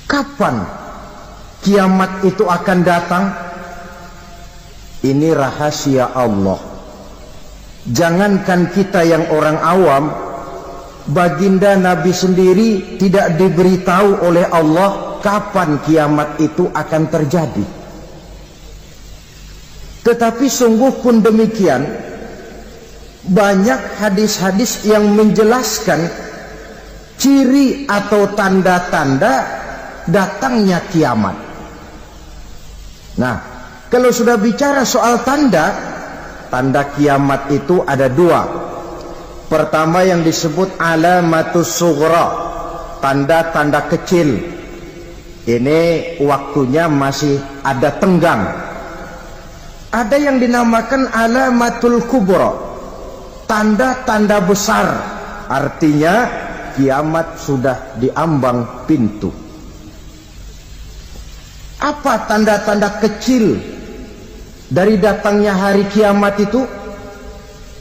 Kapan kiamat itu akan datang? Ini rahasia Allah. Jangankan kita yang orang awam, baginda Nabi sendiri tidak diberitahu oleh Allah kapan kiamat itu akan terjadi. Tetapi sungguh pun demikian, banyak hadis-hadis yang menjelaskan ciri atau tanda-tanda datangnya kiamat. Nah, kalau sudah bicara soal tanda kiamat itu ada dua. Pertama yang disebut alamatus sughra, tanda-tanda kecil. Ini waktunya masih ada tenggang. Ada yang dinamakan alamatul kubra, tanda-tanda besar. Artinya kiamat sudah diambang pintu. Apa tanda-tanda kecil dari datangnya hari kiamat itu?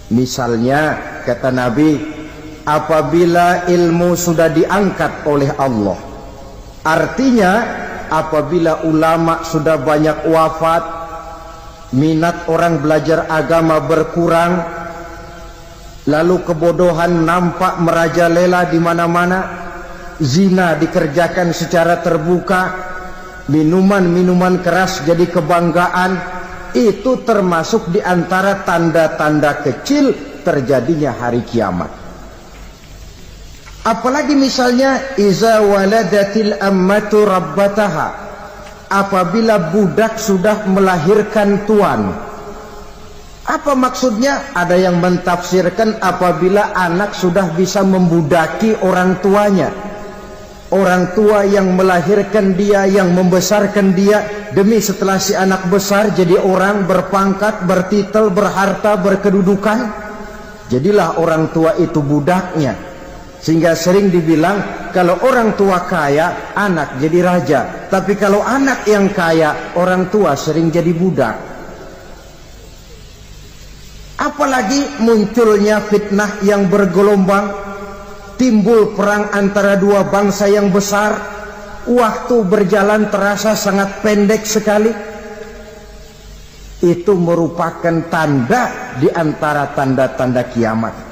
Misalnya kata Nabi, apabila ilmu sudah diangkat oleh Allah. Artinya apabila ulama sudah banyak wafat, minat orang belajar agama berkurang, lalu kebodohan nampak merajalela di mana-mana, zina dikerjakan secara terbuka, minuman-minuman keras jadi kebanggaan, itu termasuk di antara tanda-tanda kecil terjadinya hari kiamat. Apalagi misalnya iza waladatil ammatu rabbataha, apabila budak sudah melahirkan tuan. Apa maksudnya? Ada yang mentafsirkan apabila anak sudah bisa membudaki orang tuanya. Orang tua yang melahirkan dia, yang membesarkan dia, demi setelah si anak besar jadi orang berpangkat, bertitel, berharta, berkedudukan, jadilah orang tua itu budaknya. Sehingga sering dibilang kalau orang tua kaya, anak jadi raja. Tapi kalau anak yang kaya, orang tua sering jadi budak. Apalagi munculnya fitnah yang bergelombang, timbul perang antara dua bangsa yang besar, waktu berjalan terasa sangat pendek sekali. Itu merupakan tanda di antara tanda-tanda kiamat.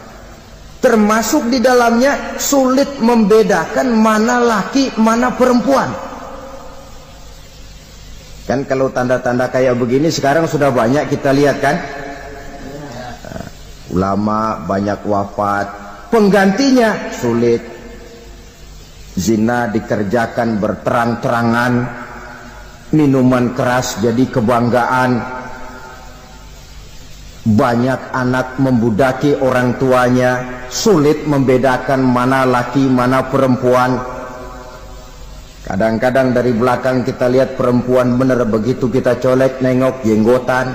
Termasuk di dalamnya sulit membedakan mana laki, mana perempuan. Kan kalau tanda-tanda kayak begini sekarang sudah banyak kita lihat kan. Ulama banyak wafat, penggantinya sulit. Zina dikerjakan berterang-terangan, minuman keras jadi kebanggaan, banyak anak membudaki orang tuanya, sulit membedakan mana laki mana perempuan. Kadang-kadang dari belakang kita lihat perempuan bener, begitu kita colek nengok jenggotan.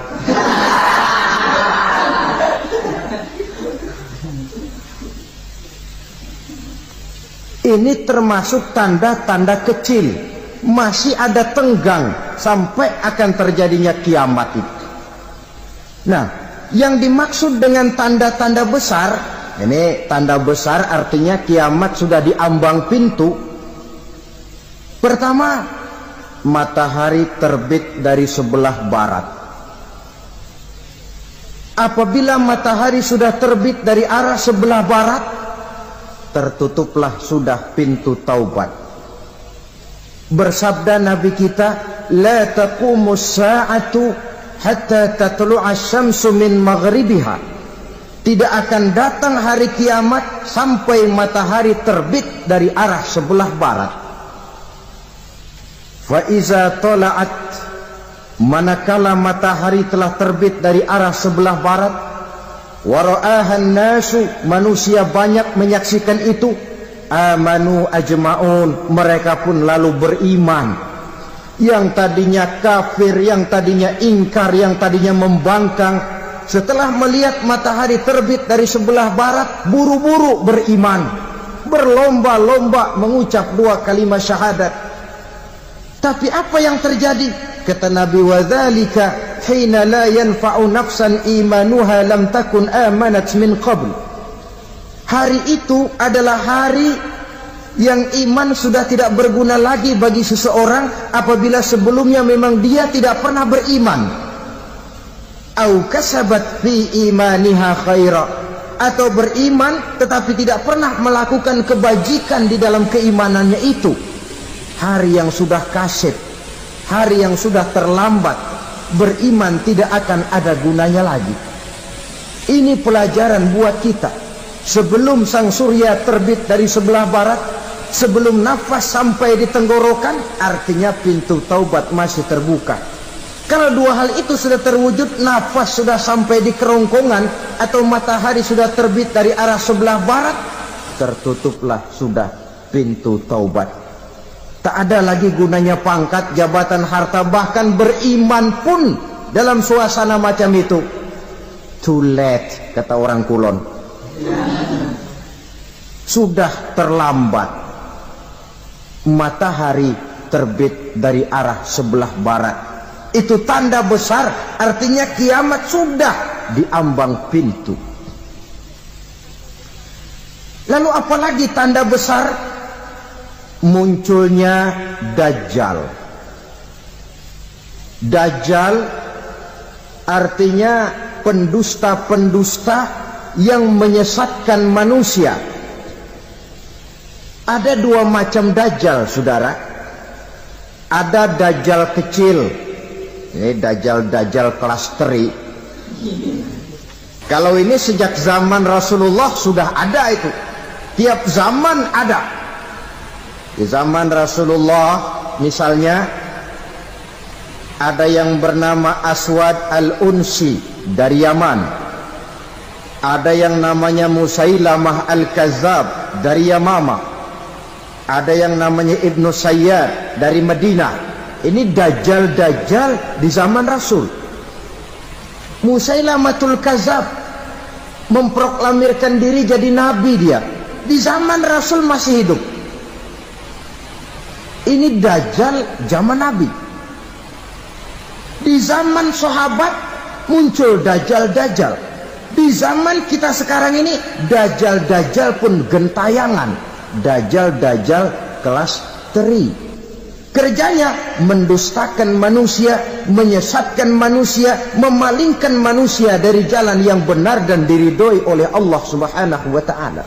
Ini termasuk tanda-tanda kecil, masih ada tenggang sampai akan terjadinya kiamat itu. Nah, yang dimaksud dengan tanda-tanda besar, ini tanda besar artinya kiamat sudah diambang pintu. Pertama, matahari terbit dari sebelah barat. Apabila matahari sudah terbit dari arah sebelah barat, tertutuplah sudah pintu taubat. Bersabda Nabi kita, la taqumus sa'atu hatta tatlu'a syamsu min maghribiha. Tidak akan datang hari kiamat sampai matahari terbit dari arah sebelah barat. Fa iza tala'at, manakala matahari telah terbit dari arah sebelah barat, wara'ahan nasu, manusia banyak menyaksikan itu, amanu ajma'un, mereka pun lalu beriman. Yang tadinya kafir, yang tadinya ingkar, yang tadinya membangkang, setelah melihat matahari terbit dari sebelah barat, buru-buru beriman, berlomba-lomba mengucap dua kalimat syahadat. Tapi apa yang terjadi? Kata Nabi, wadzalika hina la yanfa'u nafsan imanuha lam takun amanat min qabl. Hari itu adalah hari yang iman sudah tidak berguna lagi bagi seseorang apabila sebelumnya memang dia tidak pernah beriman. Au kasabat fi imaniha khaira, atau beriman tetapi tidak pernah melakukan kebajikan di dalam keimanannya itu. Hari yang sudah kasib, hari yang sudah terlambat, beriman tidak akan ada gunanya lagi. Ini pelajaran buat kita. Sebelum sang surya terbit dari sebelah barat, sebelum nafas sampai di tenggorokan, artinya pintu taubat masih terbuka. Kalau dua hal itu sudah terwujud, nafas sudah sampai di kerongkongan atau matahari sudah terbit dari arah sebelah barat, tertutuplah sudah pintu taubat. Tak ada lagi gunanya pangkat, jabatan, harta, bahkan beriman pun dalam suasana macam itu. Too late, kata orang Kulon. Sudah terlambat. Matahari terbit dari arah sebelah barat. Itu tanda besar, artinya kiamat sudah di ambang pintu. Lalu apalagi tanda besar? Munculnya Dajjal. Dajjal artinya pendusta-pendusta yang menyesatkan manusia. Ada dua macam Dajjal, saudara. Ada Dajjal kecil, ini Dajjal kelas teri. Kalau ini sejak zaman Rasulullah sudah ada itu. Tiap zaman ada. Di zaman Rasulullah misalnya ada yang bernama Aswad al-Unsi dari Yaman. Ada yang namanya Musailamah al-Kazzab dari Yamama. Ada yang namanya Ibnu Sayyad dari Madinah. Ini Dajjal di zaman Rasul. Musailamatul Kazzab memproklamirkan diri jadi nabi dia. Di zaman Rasul masih hidup. Ini Dajjal zaman Nabi. Di zaman sahabat muncul Dajjal. Di zaman kita sekarang ini Dajjal pun gentayangan. Dajjal kelas teri. Kerjanya mendustakan manusia, menyesatkan manusia, memalingkan manusia dari jalan yang benar dan diridhoi oleh Allah Subhanahu wa taala.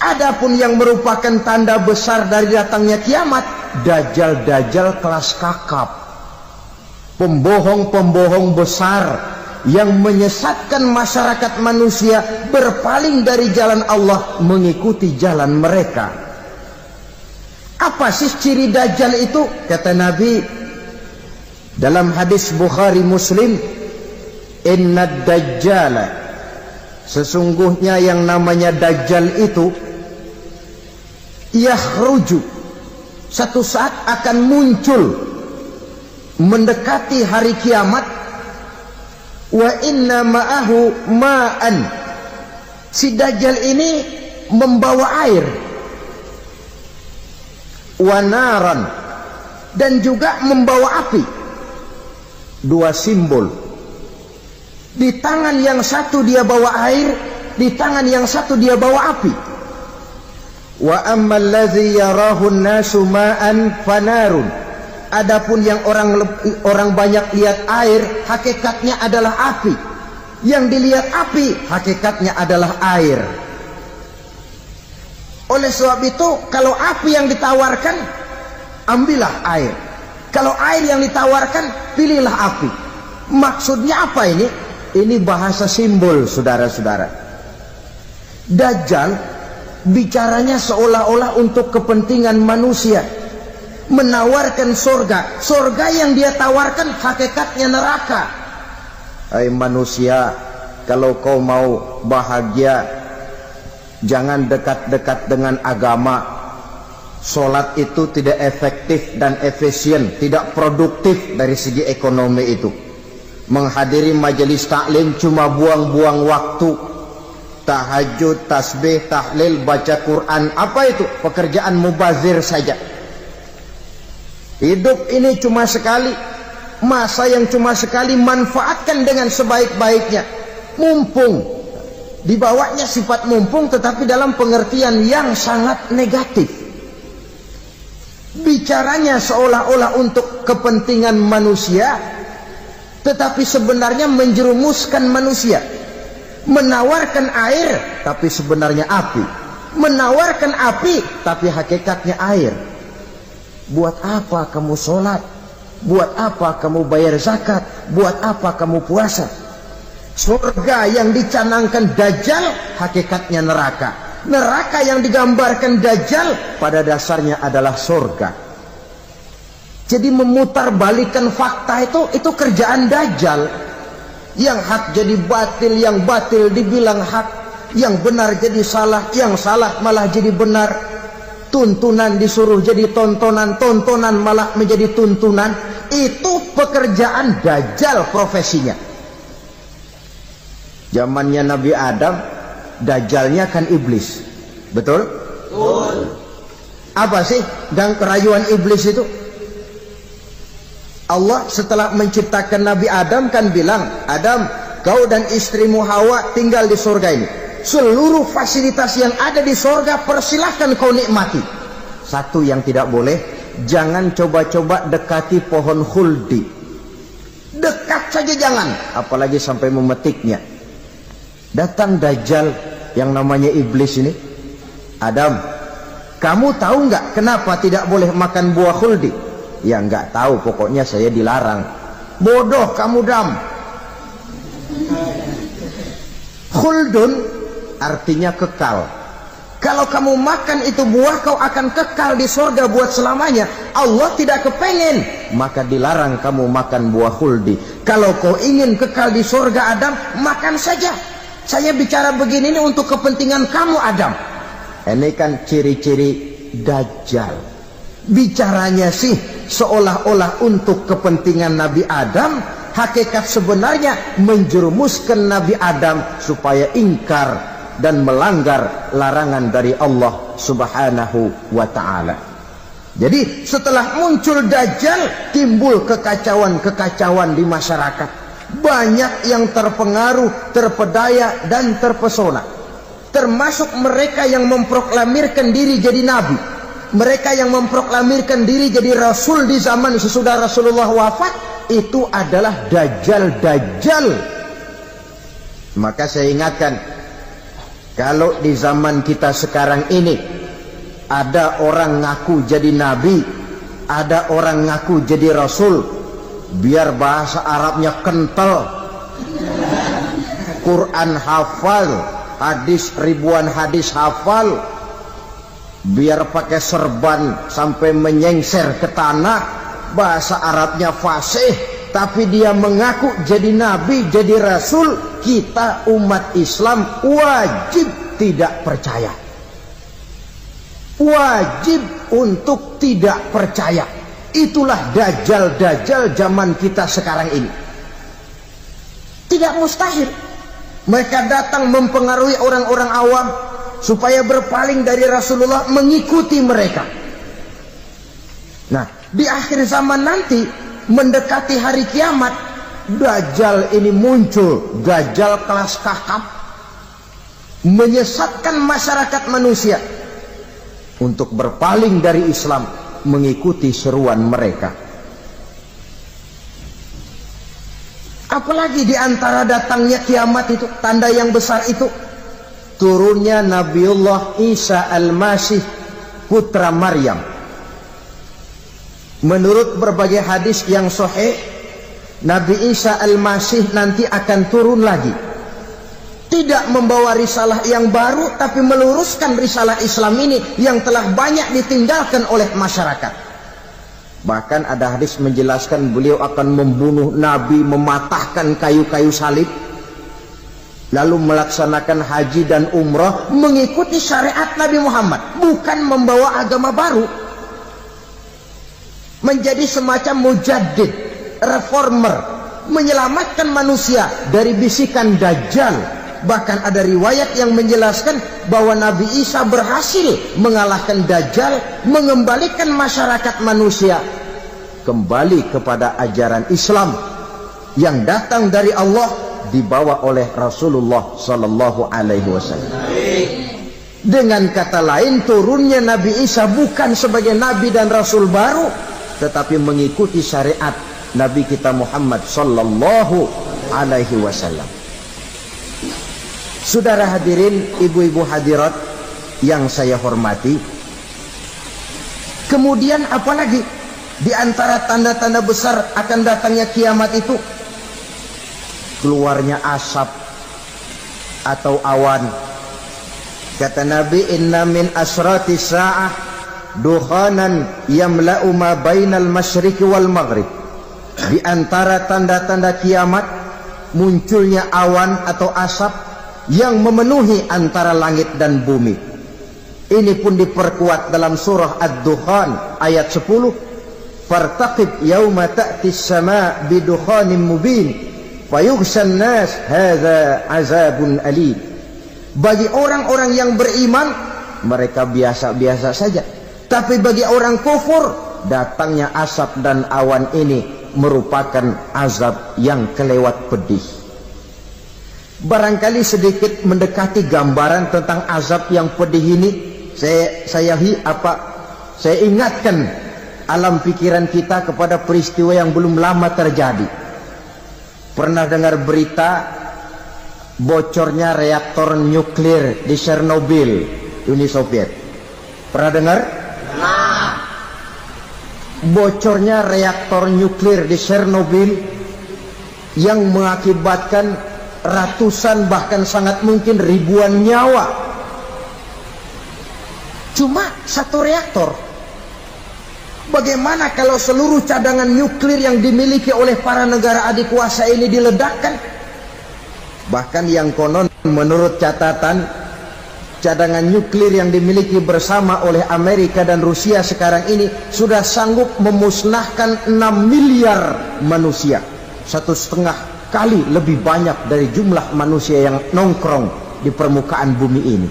Adapun yang merupakan tanda besar dari datangnya kiamat, Dajjal kelas kakap. Pembohong-pembohong besar yang menyesatkan masyarakat manusia berpaling dari jalan Allah mengikuti jalan mereka. Apa sih ciri Dajjal itu? Kata Nabi dalam hadis Bukhari Muslim, "Inna Dajjala", sesungguhnya yang namanya Dajjal itu yakhruju, satu saat akan muncul mendekati hari kiamat. Wa inna ma'ahu ma'an, si Dajjal ini membawa air. Wa naran, dan juga membawa api. Dua simbol. Di tangan yang satu dia bawa air, di tangan yang satu dia bawa api. Wa ammal ladzi yarahu an-nasu ma'an fanarun, adapun yang orang banyak lihat air, hakikatnya adalah api. Yang dilihat api, hakikatnya adalah air. Oleh sebab itu, kalau api yang ditawarkan, ambillah air. Kalau air yang ditawarkan, pilihlah api. Maksudnya apa ini? Ini bahasa simbol, saudara-saudara. Dajjal bicaranya seolah-olah untuk kepentingan manusia, menawarkan surga. Surga yang dia tawarkan hakikatnya neraka. Hai manusia, kalau kau mau bahagia, jangan dekat-dekat dengan agama. Solat itu tidak efektif dan efisien, tidak produktif dari segi ekonomi itu. Menghadiri majelis taklim cuma buang-buang waktu. Tahajud, tasbih, tahlil, baca Quran, apa itu? Pekerjaan mubazir saja. Hidup ini cuma sekali, masa yang cuma sekali, manfaatkan dengan sebaik-baiknya. Mumpung dibawanya sifat mumpung tetapi dalam pengertian yang sangat negatif. Bicaranya seolah-olah untuk kepentingan manusia, tetapi sebenarnya menjerumuskan manusia. Menawarkan air tapi sebenarnya api, menawarkan api tapi hakikatnya air. Buat apa kamu sholat? Buat apa kamu bayar zakat? Buat apa kamu puasa? Surga yang dicanangkan Dajjal hakikatnya neraka. Neraka yang digambarkan Dajjal pada dasarnya adalah surga. Jadi memutarbalikkan fakta itu kerjaan Dajjal. Yang hak jadi batil, yang batil dibilang hak, yang benar jadi salah, yang salah malah jadi benar. Tuntunan disuruh jadi tontonan, tontonan malah menjadi tuntunan. Itu pekerjaan Dajjal profesinya. Zamannya Nabi Adam, Dajjalnya kan iblis. Betul? Betul. Apa sih gang kerayuan iblis itu? Allah setelah menciptakan Nabi Adam kan bilang, Adam, kau dan istrimu Hawa tinggal di surga ini. Seluruh fasilitas yang ada di surga persilahkan kau nikmati. Satu yang tidak boleh, jangan coba-coba dekati pohon khuldi. Dekat saja jangan, apalagi sampai memetiknya. Datang Dajjal yang namanya iblis ini. Adam, kamu tahu nggak kenapa tidak boleh makan buah khuldi? Ya nggak tahu, pokoknya saya dilarang. Bodoh kamu Dam. Khuldun artinya kekal. Kalau kamu makan itu buah, kau akan kekal di surga buat selamanya. Allah tidak kepengen, maka dilarang kamu makan buah khuldi. Kalau kau ingin kekal di surga Adam, makan saja. Saya bicara begini ini untuk kepentingan kamu Adam. Ini kan ciri-ciri Dajjal. Bicaranya sih seolah-olah untuk kepentingan Nabi Adam, hakikat sebenarnya menjerumuskan Nabi Adam supaya ingkar dan melanggar larangan dari Allah Subhanahu wa ta'ala. Jadi setelah muncul Dajjal, timbul kekacauan-kekacauan di masyarakat. Banyak yang terpengaruh, terpedaya dan terpesona. Termasuk mereka yang memproklamirkan diri jadi nabi. Mereka yang memproklamirkan diri jadi rasul di zaman sesudah Rasulullah wafat, itu adalah Dajjal-Dajjal. Maka saya ingatkan, kalau di zaman kita sekarang ini ada orang ngaku jadi nabi, ada orang ngaku jadi rasul, biar bahasa Arabnya kental, Quran hafal, hadis ribuan hadis hafal, biar pakai serban sampai menyengser ke tanah, bahasa Arabnya fasih, tapi dia mengaku jadi nabi, jadi rasul, kita umat Islam wajib tidak percaya. Wajib untuk tidak percaya. Itulah Dajjal-Dajjal zaman kita sekarang ini. Tidak mustahil mereka datang mempengaruhi orang-orang awam supaya berpaling dari Rasulullah, mengikuti mereka. Nah, di akhir zaman nanti, mendekati hari kiamat, Dajjal ini muncul. Dajjal kelas kakap, menyesatkan masyarakat manusia untuk berpaling dari Islam, mengikuti seruan mereka. Apalagi di antara datangnya kiamat itu, tanda yang besar itu, turunnya Nabiullah Isa Al-Masih, putra Maryam. Menurut berbagai hadis yang sahih, Nabi Isa Al-Masih nanti akan turun lagi. Tidak membawa risalah yang baru, tapi meluruskan risalah Islam ini yang telah banyak ditinggalkan oleh masyarakat. Bahkan ada hadis menjelaskan beliau akan membunuh Nabi, mematahkan kayu-kayu salib, lalu melaksanakan haji dan umrah mengikuti syariat Nabi Muhammad, bukan membawa agama baru. Menjadi semacam mujaddid, reformer, menyelamatkan manusia dari bisikan Dajjal. Bahkan ada riwayat yang menjelaskan bahwa Nabi Isa berhasil mengalahkan Dajjal, mengembalikan masyarakat manusia kembali kepada ajaran Islam yang datang dari Allah dibawa oleh Rasulullah sallallahu alaihi wasallam. Dengan kata lain, turunnya Nabi Isa bukan sebagai nabi dan rasul baru, tetapi mengikuti syariat Nabi kita Muhammad sallallahu alaihi wasallam. Saudara hadirin, ibu-ibu hadirat yang saya hormati, kemudian apalagi di antara tanda-tanda besar akan datangnya kiamat itu? Keluarnya asap atau awan. Kata Nabi, inna min asrati sa'ah dukhanan yamla'u ma bainal masyriqi wal maghrib. Di antara tanda-tanda kiamat, munculnya awan atau asap yang memenuhi antara langit dan bumi. Ini pun diperkuat dalam surah Ad-Dukhan ayat 10. Fartaqib yauma ta'tis sama' bidukhanin mubin fayughshan nas hadza azabun alim. Bagi orang-orang yang beriman, mereka biasa-biasa saja. Tapi bagi orang kufur, datangnya asap dan awan ini merupakan azab yang kelewat pedih. Barangkali sedikit mendekati gambaran tentang azab yang pedih ini, saya ingatkan alam pikiran kita kepada peristiwa yang belum lama terjadi. Pernah dengar berita bocornya reaktor nuklir di Chernobyl, Uni Soviet? Pernah dengar? Nah. Bocornya reaktor nuklir di Chernobyl yang mengakibatkan ratusan bahkan sangat mungkin ribuan nyawa. Cuma satu reaktor. Bagaimana kalau seluruh cadangan nuklir yang dimiliki oleh para negara adik kuasa ini diledakkan? Bahkan yang konon menurut catatan, cadangan nuklir yang dimiliki bersama oleh Amerika dan Rusia sekarang ini sudah sanggup memusnahkan 6 miliar manusia. 1,5 kali lebih banyak dari jumlah manusia yang nongkrong di permukaan bumi ini.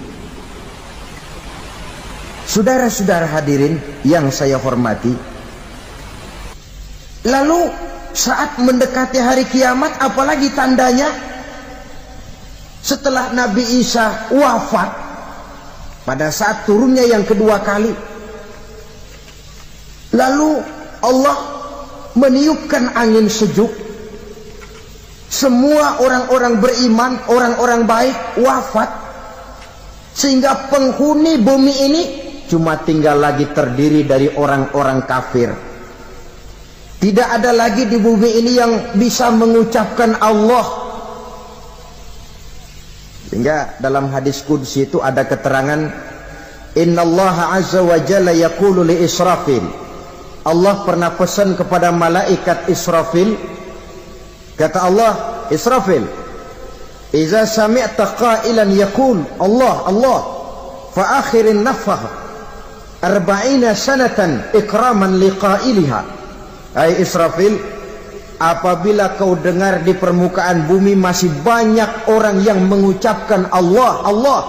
Saudara-saudara hadirin yang saya hormati, lalu saat mendekati hari kiamat, apalagi tandanya? Setelah Nabi Isa wafat, pada saat turunnya yang kedua kali, lalu Allah meniupkan angin sejuk. Semua orang-orang beriman, orang-orang baik wafat, sehingga penghuni bumi ini cuma tinggal lagi terdiri dari orang-orang kafir. Tidak ada lagi di bumi ini yang bisa mengucapkan Allah. Sehingga dalam hadis qudsi itu ada keterangan, innallaha azza wa jalla yaqulu li Israfil. Allah pernah pesan kepada malaikat Israfil, kata Allah, Israfil, iza sami'ta qailan yaqul Allah Allah fa akhirin nafah 40 sanatan ikraman liqailiha. Hai Israfil, apabila kau dengar di permukaan bumi masih banyak orang yang mengucapkan Allah Allah,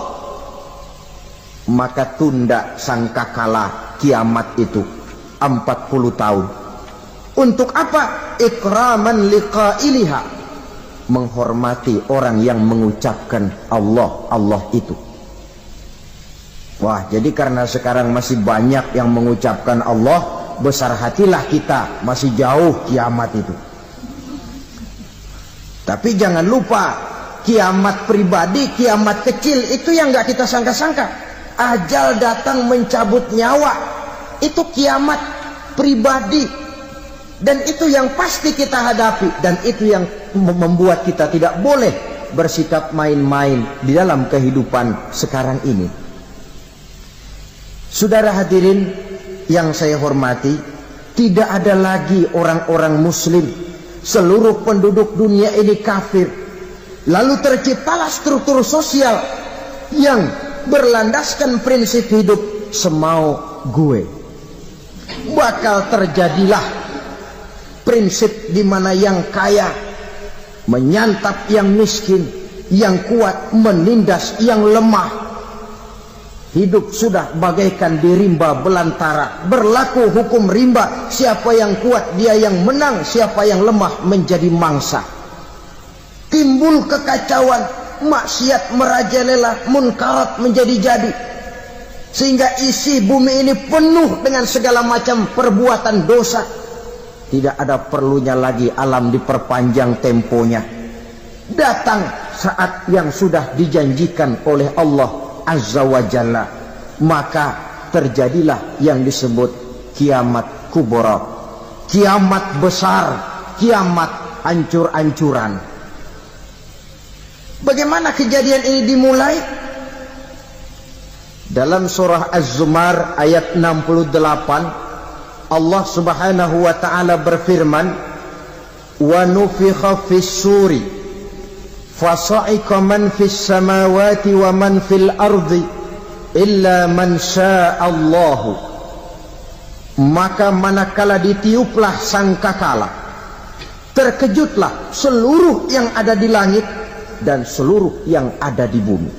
maka tunda sangkakala kiamat itu 40 tahun. Untuk apa? Ikraman liqailiha, menghormati orang yang mengucapkan Allah Allah itu. Wah, jadi karena sekarang masih banyak yang mengucapkan Allah, besar hatilah kita, masih jauh kiamat itu. Tapi jangan lupa, kiamat pribadi, kiamat kecil itu yang nggak kita sangka-sangka. Ajal datang mencabut nyawa, itu kiamat pribadi, dan itu yang pasti kita hadapi, dan itu yang membuat kita tidak boleh bersikap main-main di dalam kehidupan sekarang ini. Saudara hadirin yang saya hormati, tidak ada lagi orang-orang muslim. Seluruh penduduk dunia ini kafir. Lalu terciptalah struktur sosial yang berlandaskan prinsip hidup semau gue. Bakal terjadilah prinsip di mana yang kaya menyantap yang miskin, yang kuat menindas yang lemah. Hidup sudah bagaikan di rimba belantara, berlaku hukum rimba. Siapa yang kuat dia yang menang, siapa yang lemah menjadi mangsa. timbul kekacauan, maksiat merajalela, munkarat menjadi-jadi, sehingga isi bumi ini penuh dengan segala macam perbuatan dosa. Tidak ada perlunya lagi alam diperpanjang temponya. Datang saat yang sudah dijanjikan oleh Allah Azza wa Jalla, maka terjadilah yang disebut kiamat kubra, kiamat besar, kiamat hancur-hancuran. Bagaimana kejadian ini dimulai? Dalam surah Az-Zumar ayat 68, Allah Subhanahu wa taala berfirman, "Wa nufikha fis-suri fasa'iqa man fis samawati wa man fil ardi illa man sya'allahu." Maka manakala ditiuplah sangkakala, terkejutlah seluruh yang ada di langit dan seluruh yang ada di bumi.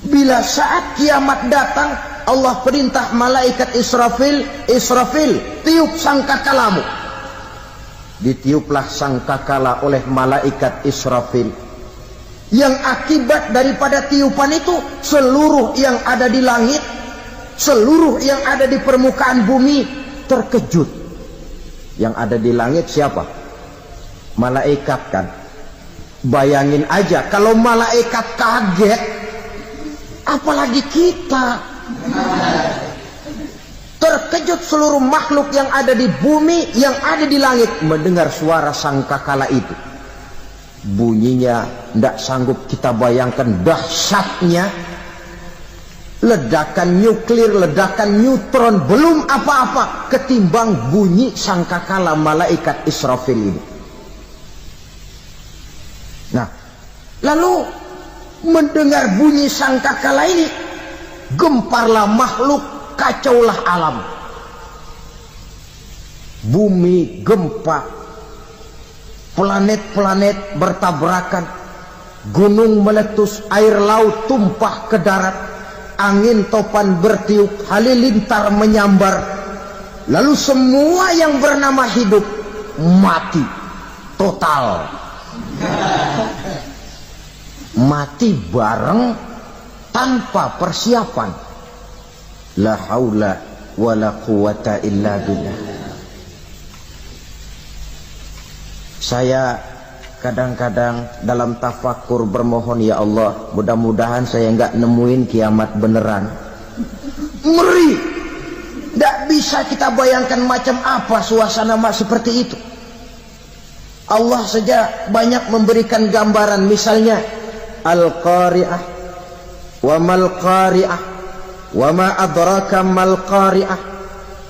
Bila saat kiamat datang, Allah perintah malaikat Israfil, "Israfil, tiup sangkakalamu." Ditiuplah sangkakala oleh malaikat Israfil. Yang akibat daripada tiupan itu, seluruh yang ada di langit, seluruh yang ada di permukaan bumi terkejut. Yang ada di langit siapa? Malaikat kan. Bayangin aja kalau malaikat kaget, apalagi kita. Terkejut seluruh makhluk yang ada di bumi, yang ada di langit mendengar suara sangkakala itu. Bunyinya tidak sanggup kita bayangkan dahsyatnya. Ledakan nuklir, ledakan neutron belum apa-apa ketimbang bunyi sangkakala malaikat Israfil ini. Nah, lalu mendengar bunyi sangkakala ini, gemparlah makhluk, kacaulah alam. Bumi gempa, planet-planet bertabrakan, gunung meletus, air laut tumpah ke darat, angin topan bertiup, halilintar menyambar. Lalu semua yang bernama hidup mati total. Mati bareng tanpa persiapan. La haula wala quwata illa billah. Saya kadang-kadang dalam tafakur bermohon, ya Allah, mudah-mudahan saya enggak nemuin kiamat beneran. Ngeri. Tidak bisa kita bayangkan macam apa suasana seperti itu. Allah saja banyak memberikan gambaran, misalnya Al-Qari'ah, wa mal qari'ah, wa ma adraka mal qari'ah.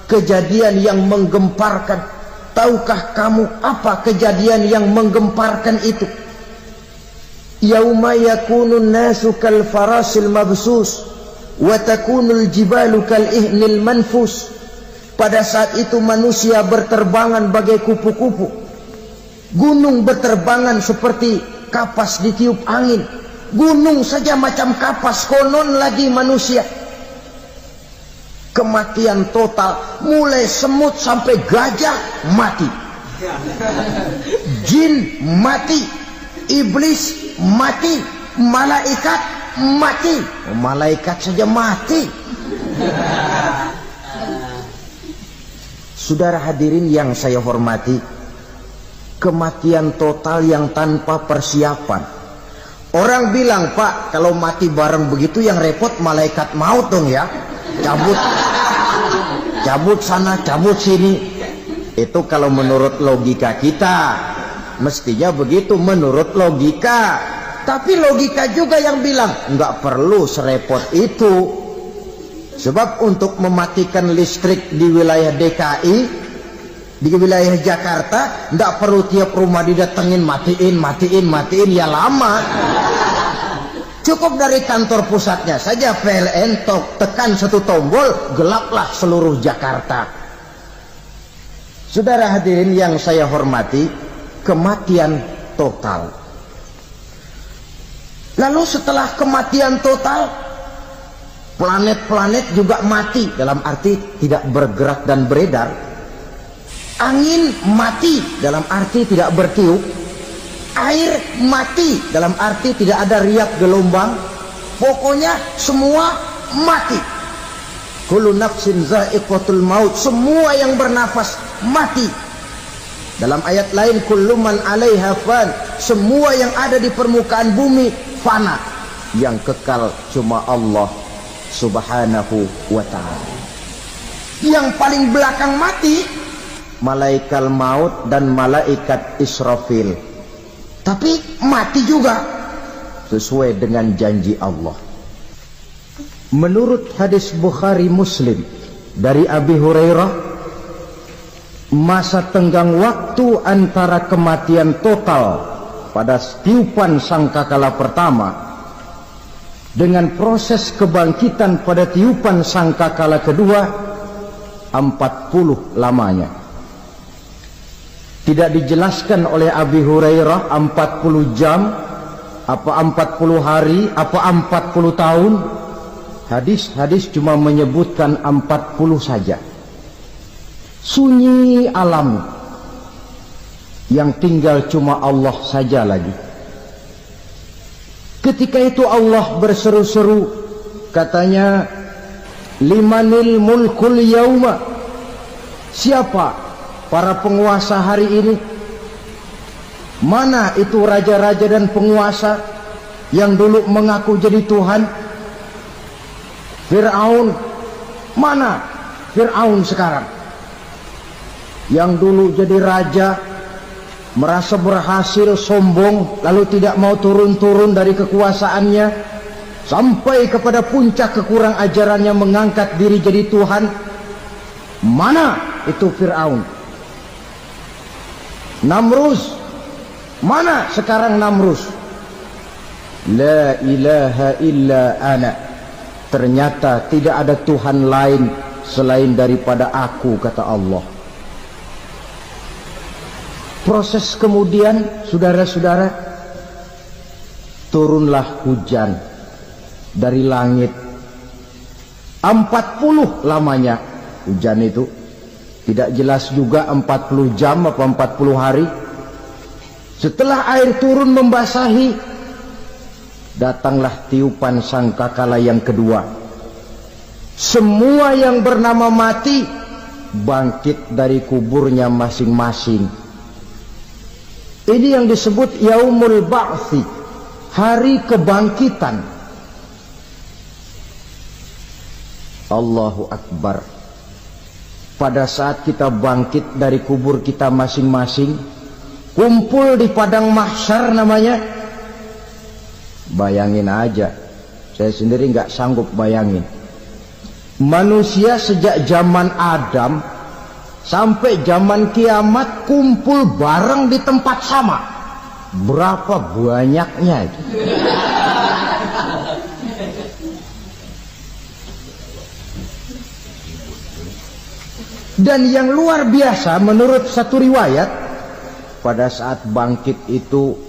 Kejadian yang menggemparkan. Tahukah kamu apa kejadian yang menggemparkan itu? Yauma yakunun nasu kal farasil mabsus wa takunul jibalu kal ihnil manfus. Pada saat itu manusia berterbangan bagai kupu-kupu. Gunung berterbangan seperti kapas ditiup angin. Gunung saja macam kapas, konon lagi manusia. Kematian total, mulai semut sampai gajah mati, jin mati, iblis mati, malaikat mati. Malaikat saja mati. Saudara hadirin yang saya hormati, kematian total yang tanpa persiapan. Orang bilang, Pak, kalau mati bareng begitu yang repot malaikat maut dong ya. Cabut sana, cabut sini. Itu kalau menurut logika kita. Mestinya begitu menurut logika. Tapi logika juga yang bilang nggak perlu serepot itu. Sebab untuk mematikan listrik di wilayah DKI, di wilayah Jakarta, nggak perlu tiap rumah didatengin matiin ya lama. Cukup dari kantor pusatnya saja PLN tekan satu tombol, gelaplah seluruh Jakarta. Saudara hadirin yang saya hormati, kematian total. Lalu setelah kematian total, planet-planet juga mati, dalam arti tidak bergerak dan beredar. Angin mati, dalam arti tidak bertiup. air mati, dalam arti tidak ada riak gelombang, pokoknya semua mati. Kullu nafsin za'iqatul maut, semua yang bernafas mati. Dalam ayat lain, kullu man 'alaiha fan, semua yang ada di permukaan bumi fana, yang kekal cuma Allah subhanahu wa ta'ala. Yang paling belakang mati malaikat maut dan malaikat Israfil, tapi mati juga sesuai dengan janji Allah. Menurut hadis Bukhari Muslim dari Abi Hurairah, masa tenggang waktu antara kematian total pada tiupan sangkakala pertama dengan proses kebangkitan pada tiupan sangkakala kedua 40 lamanya. Tidak dijelaskan oleh Abi Hurairah 40 jam, apa 40 hari, apa 40 tahun. Hadis-hadis cuma menyebutkan 40 saja. Sunyi alam, yang tinggal cuma Allah saja lagi. Ketika itu Allah berseru-seru, katanya, limanil mulkul yauma, siapa para penguasa hari ini? Mana itu raja-raja dan penguasa yang dulu mengaku jadi Tuhan? Fir'aun, mana Fir'aun sekarang? Yang dulu jadi raja, merasa berhasil, sombong, lalu tidak mau turun-turun dari kekuasaannya, sampai kepada puncak kekurang ajarannya mengangkat diri jadi Tuhan. Mana itu Fir'aun? Namrus, mana sekarang Namrus? La ilaha illa ana, ternyata tidak ada Tuhan lain selain daripada aku, kata Allah. Proses kemudian, saudara-saudara, turunlah hujan dari langit. 40 lamanya hujan itu. Tidak jelas juga 40 jam apa 40 hari. Setelah air turun membasahi, datanglah tiupan sangkakala yang kedua. Semua yang bernama mati bangkit dari kuburnya masing-masing. Ini yang disebut Yaumul Ba'thi, hari kebangkitan. Allahu Akbar. Pada saat kita bangkit dari kubur kita masing-masing, kumpul di padang mahsyar namanya. Bayangin aja, saya sendiri nggak sanggup bayangin. Manusia sejak zaman Adam sampai zaman kiamat kumpul bareng di tempat sama. Berapa banyaknya itu? Dan yang luar biasa, menurut satu riwayat, pada saat bangkit itu,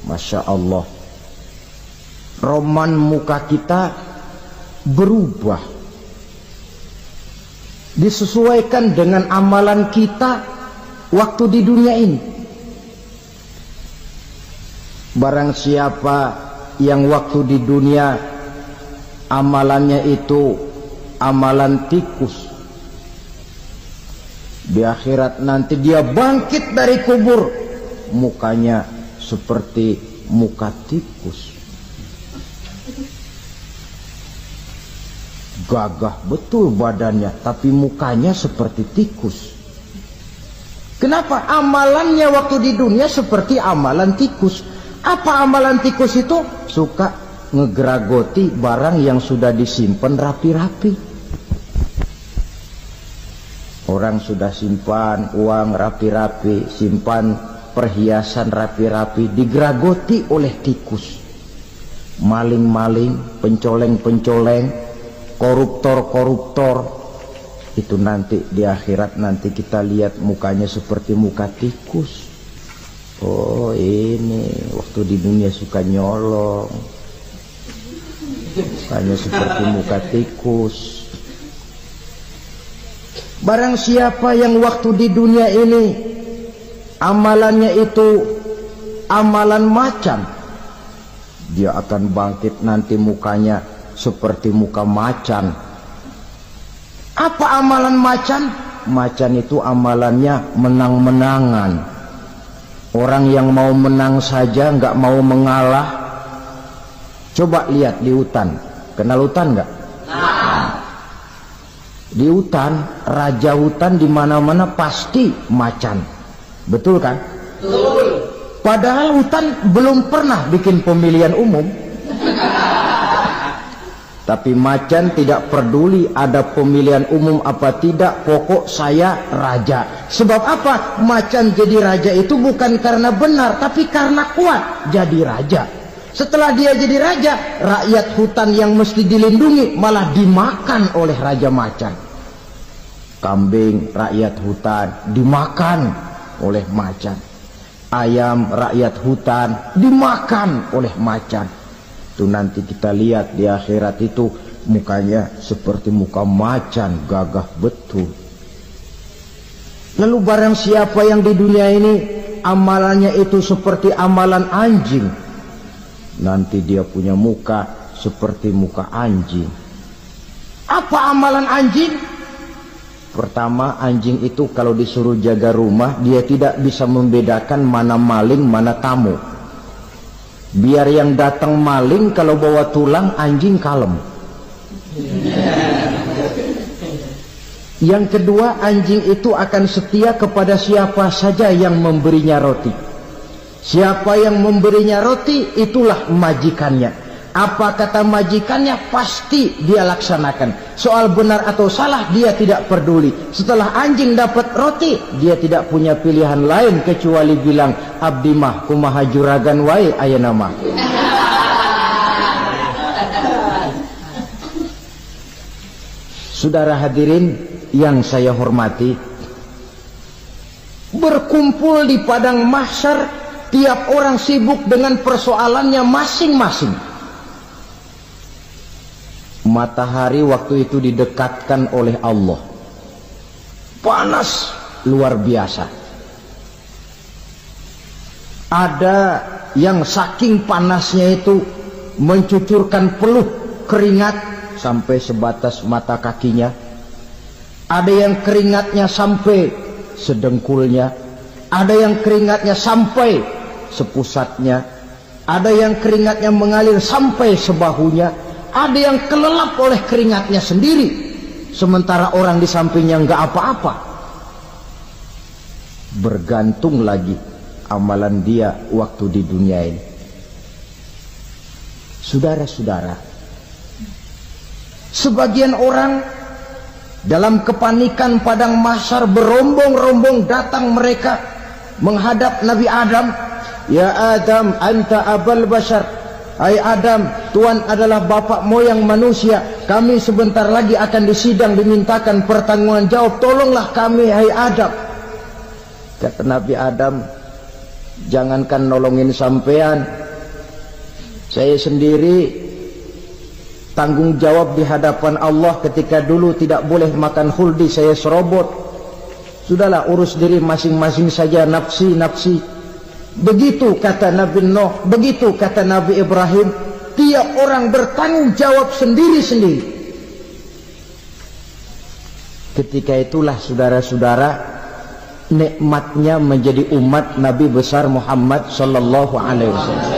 Masya Allah, roman muka kita berubah, disesuaikan dengan amalan kita waktu di dunia ini. Barang siapa yang waktu di dunia amalannya itu amalan tikus, di akhirat nanti dia bangkit dari kubur, mukanya seperti muka tikus. Gagah betul badannya, tapi mukanya seperti tikus. Kenapa? Amalannya waktu di dunia seperti amalan tikus. Apa amalan tikus itu? Suka ngegeragoti barang yang sudah disimpan rapi-rapi. Orang sudah simpan uang rapi-rapi, simpan perhiasan rapi-rapi, digeragoti oleh tikus. Maling-maling, pencoleng-pencoleng, koruptor-koruptor, itu nanti di akhirat nanti kita lihat mukanya seperti muka tikus. Oh, ini waktu di dunia suka nyolong, mukanya seperti muka tikus. Barang siapa yang waktu di dunia ini amalannya itu amalan macan. Dia akan bangkit nanti mukanya seperti muka macan. Apa amalan macan? Macan itu amalannya menang-menangan. Orang yang mau menang saja nggak mau mengalah. Coba lihat di hutan. Kenal hutan nggak? Di hutan, raja hutan di mana-mana pasti macan. Betul kan? Betul. Padahal hutan belum pernah bikin pemilihan umum. Tapi macan tidak peduli ada pemilihan umum apa tidak, pokok saya raja. Sebab apa? Macan jadi raja itu bukan karena benar, tapi karena kuat jadi raja. Setelah dia jadi raja, rakyat hutan yang mesti dilindungi malah dimakan oleh raja macan. Kambing rakyat hutan dimakan oleh macan. Ayam rakyat hutan dimakan oleh macan. Itu nanti kita lihat di akhirat itu mukanya seperti muka macan, gagah betul. Lalu barang siapa yang di dunia ini amalannya itu seperti amalan anjing, nanti dia punya muka seperti muka anjing. Apa amalan anjing? Pertama, anjing itu kalau disuruh jaga rumah, dia tidak bisa membedakan mana maling, mana tamu. Biar yang datang maling, kalau bawa tulang, anjing kalem. Yang kedua, anjing itu akan setia kepada siapa saja yang memberinya roti. Siapa yang memberinya roti, itulah majikannya. Apa kata majikannya, pasti dia laksanakan. Soal benar atau salah, dia tidak peduli. Setelah anjing dapat roti, dia tidak punya pilihan lain kecuali bilang, abdi mah kumaha juragan wae ayeuna mah. Saudara hadirin yang saya hormati, berkumpul di padang mahsyar, tiap orang sibuk dengan persoalannya masing-masing. Matahari waktu itu didekatkan oleh Allah, panas luar biasa. Ada yang saking panasnya itu mencucurkan peluh keringat sampai sebatas mata kakinya. Ada yang keringatnya sampai sedengkulnya, ada yang keringatnya sampai sepusatnya, ada yang keringatnya mengalir sampai sebahunya. Ada yang kelelap oleh keringatnya sendiri, sementara orang di sampingnya nggak apa-apa. Bergantung lagi amalan dia waktu di dunia ini. Saudara-saudara, sebagian orang dalam kepanikan padang mahsyar berombong-rombong datang mereka menghadap Nabi Adam. Ya Adam, anta abal bashar. Hai Adam, Tuhan adalah bapak moyang manusia. Kami sebentar lagi akan disidang, dimintakan pertanggungan jawab. Tolonglah kami, hai Adam. Kata Nabi Adam, jangankan nolongin sampean, saya sendiri tanggung jawab di hadapan Allah. Ketika dulu tidak boleh makan khuldi, saya serobot. Sudahlah, urus diri masing-masing saja, nafsi. Begitu kata Nabi Nuh, begitu kata Nabi Ibrahim. Tiap orang bertanggung jawab sendiri-sendiri. Ketika itulah saudara-saudara, nikmatnya menjadi umat Nabi besar Muhammad sallallahu alaihi wasallam.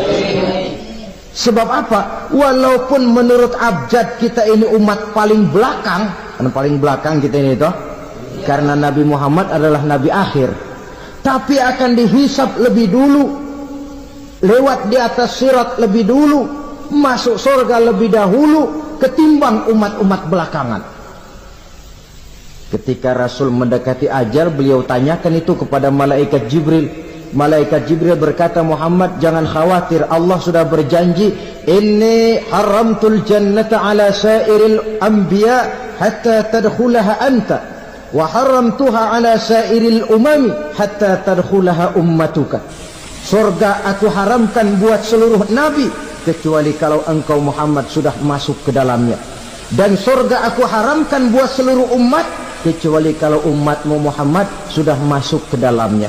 Sebab apa? Walaupun menurut abjad kita ini umat paling belakang, kan paling belakang kita ini toh, karena Nabi Muhammad adalah Nabi akhir, tapi akan dihisap lebih dulu, lewat di atas sirat lebih dulu, masuk surga lebih dahulu ketimbang umat-umat belakangan. Ketika Rasul mendekati ajal, beliau tanyakan itu kepada malaikat Jibril. Malaikat Jibril berkata, Muhammad jangan khawatir, Allah sudah berjanji, inni haramtul jannata ala sairil anbiya hatta tadkhulaha anta, wa haramtuha ala sairil umami hatta tadkhulaha ummatuka. Surga aku haramkan buat seluruh nabi kecuali kalau engkau Muhammad sudah masuk ke dalamnya, dan surga aku haramkan buat seluruh umat kecuali kalau umatmu Muhammad sudah masuk ke dalamnya.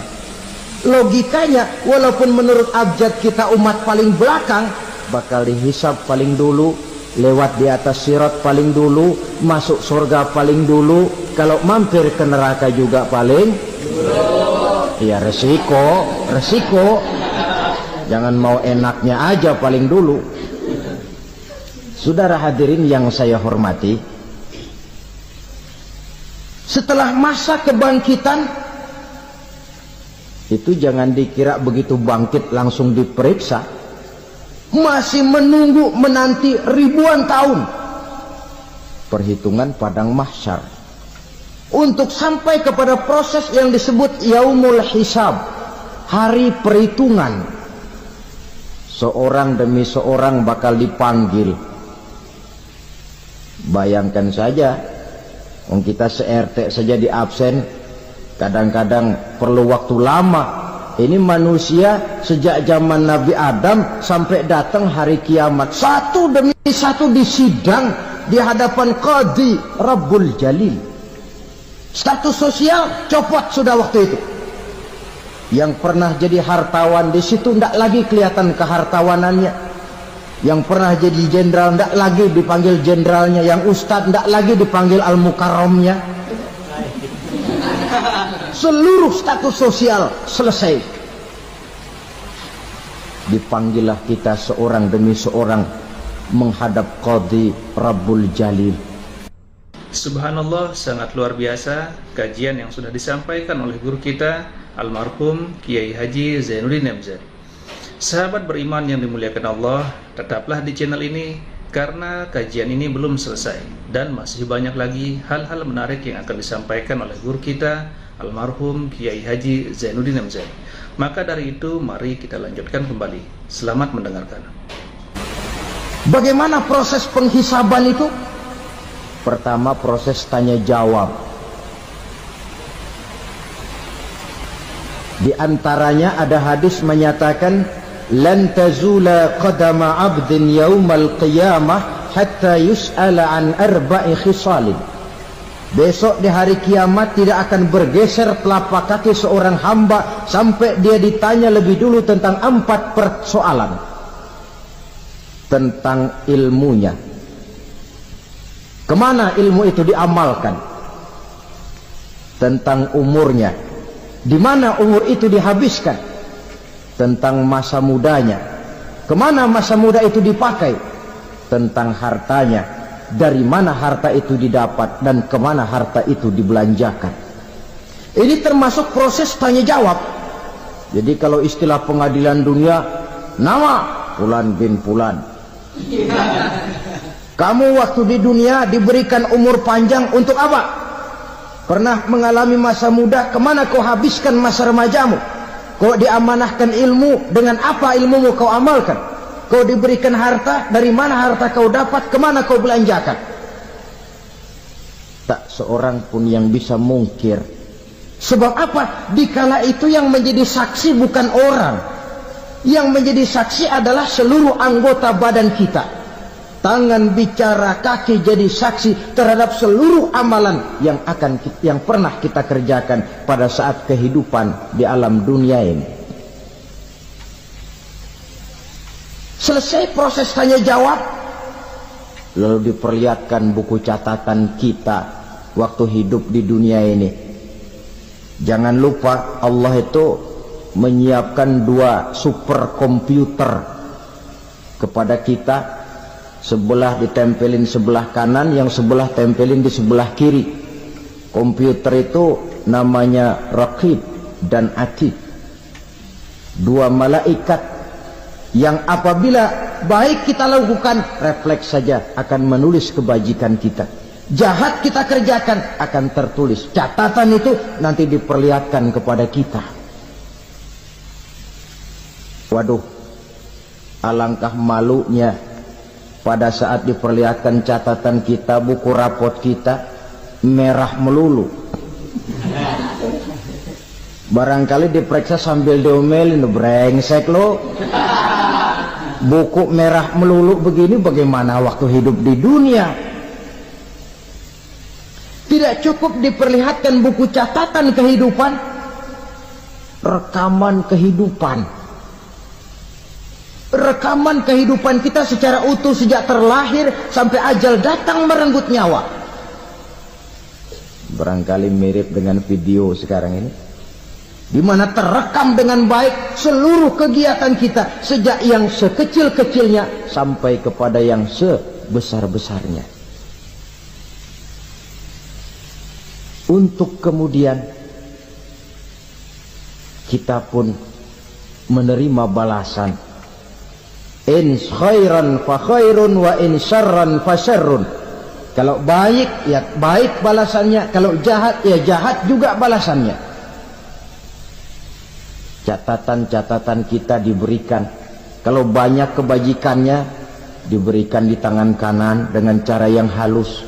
Logikanya, walaupun menurut abjad kita umat paling belakang, bakal dihisab paling dulu, lewat di atas sirat paling dulu, masuk surga paling dulu, kalau mampir ke neraka juga paling dulu. Ya resiko. Jangan mau enaknya aja paling dulu. Saudara hadirin yang saya hormati, setelah masa kebangkitan itu jangan dikira begitu bangkit langsung diperiksa, masih menunggu menanti ribuan tahun perhitungan padang mahsyar untuk sampai kepada proses yang disebut yaumul hisab, hari perhitungan. Seorang demi seorang bakal dipanggil. Bayangkan saja, kita se-RT saja di absen, kadang-kadang perlu waktu lama. Ini manusia sejak zaman Nabi Adam sampai datang hari kiamat, satu demi satu disidang di hadapan Qadhi Rabbul Jalil. Status sosial copot sudah waktu itu. Yang pernah jadi hartawan di situ tidak lagi kelihatan kehartawanannya. Yang pernah jadi jenderal tidak lagi dipanggil jenderalnya. Yang ustadz tidak lagi dipanggil al-mukarramnya. Seluruh status sosial selesai. Dipanggillah kita seorang demi seorang menghadap Qadhi Rabbul Jalil. Subhanallah, sangat luar biasa kajian yang sudah disampaikan oleh guru kita almarhum Kiai Haji Zainuddin MZ. Sahabat beriman yang dimuliakan Allah, tetaplah di channel ini karena kajian ini belum selesai dan masih banyak lagi hal-hal menarik yang akan disampaikan oleh guru kita almarhum Kiai Haji Zainuddin MZ. Maka dari itu mari kita lanjutkan kembali. Selamat mendengarkan. Bagaimana proses penghisaban itu? Pertama, proses tanya jawab. Di antaranya ada hadis menyatakan lan tazula qadama 'abdin yaumal qiyamah hatta yus'ala an arba'i khisalin. Besok di hari kiamat tidak akan bergeser telapak kaki seorang hamba sampai dia ditanya lebih dulu tentang 4 persoalan. Tentang ilmunya, kemana ilmu itu diamalkan. Tentang umurnya, di mana umur itu dihabiskan. Tentang masa mudanya, kemana masa muda itu dipakai. Tentang hartanya, dari mana harta itu didapat dan kemana harta itu dibelanjakan. Ini termasuk proses tanya jawab. Jadi kalau istilah pengadilan dunia, nama Fulan bin Fulan. Kamu waktu di dunia diberikan umur panjang untuk apa? Pernah mengalami masa muda, kemana kau habiskan masa remajamu? Kau diamanahkan ilmu, dengan apa ilmumu kau amalkan? Kau diberikan harta, dari mana harta kau dapat, kemana kau belanjakan? Tak seorang pun yang bisa mungkir. Sebab apa? Dikala itu yang menjadi saksi bukan orang. Yang menjadi saksi adalah seluruh anggota badan kita. Tangan bicara, kaki jadi saksi terhadap seluruh amalan yang pernah kita kerjakan pada saat kehidupan di alam dunia ini. Selesai proses tanya jawab, lalu diperlihatkan buku catatan kita waktu hidup di dunia ini. Jangan lupa Allah itu menyiapkan 2 superkomputer kepada kita. Sebelah ditempelin sebelah kanan, yang sebelah tempelin di sebelah kiri. Komputer itu namanya Raqib dan Atid. 2 malaikat yang apabila baik kita lakukan, refleks saja akan menulis kebajikan kita. Jahat kita kerjakan akan tertulis. Catatan itu nanti diperlihatkan kepada kita. Waduh, alangkah malunya pada saat diperlihatkan catatan kita, buku rapot kita merah melulu. Barangkali diperiksa sambil diomelin, brengsek lo. Buku merah melulu begini, bagaimana waktu hidup di dunia? Tidak cukup diperlihatkan buku catatan kehidupan, rekaman kehidupan. Rekaman kehidupan kita secara utuh sejak terlahir sampai ajal datang merenggut nyawa. Barangkali mirip dengan video sekarang ini, di mana terekam dengan baik seluruh kegiatan kita sejak yang sekecil-kecilnya sampai kepada yang sebesar-besarnya. Untuk kemudian kita pun menerima balasan. In khairan fa khairun wa in syarran fa syarrun. Kalau baik ya baik balasannya, kalau jahat ya jahat juga balasannya. Catatan-catatan kita diberikan. Kalau banyak kebajikannya diberikan di tangan kanan dengan cara yang halus.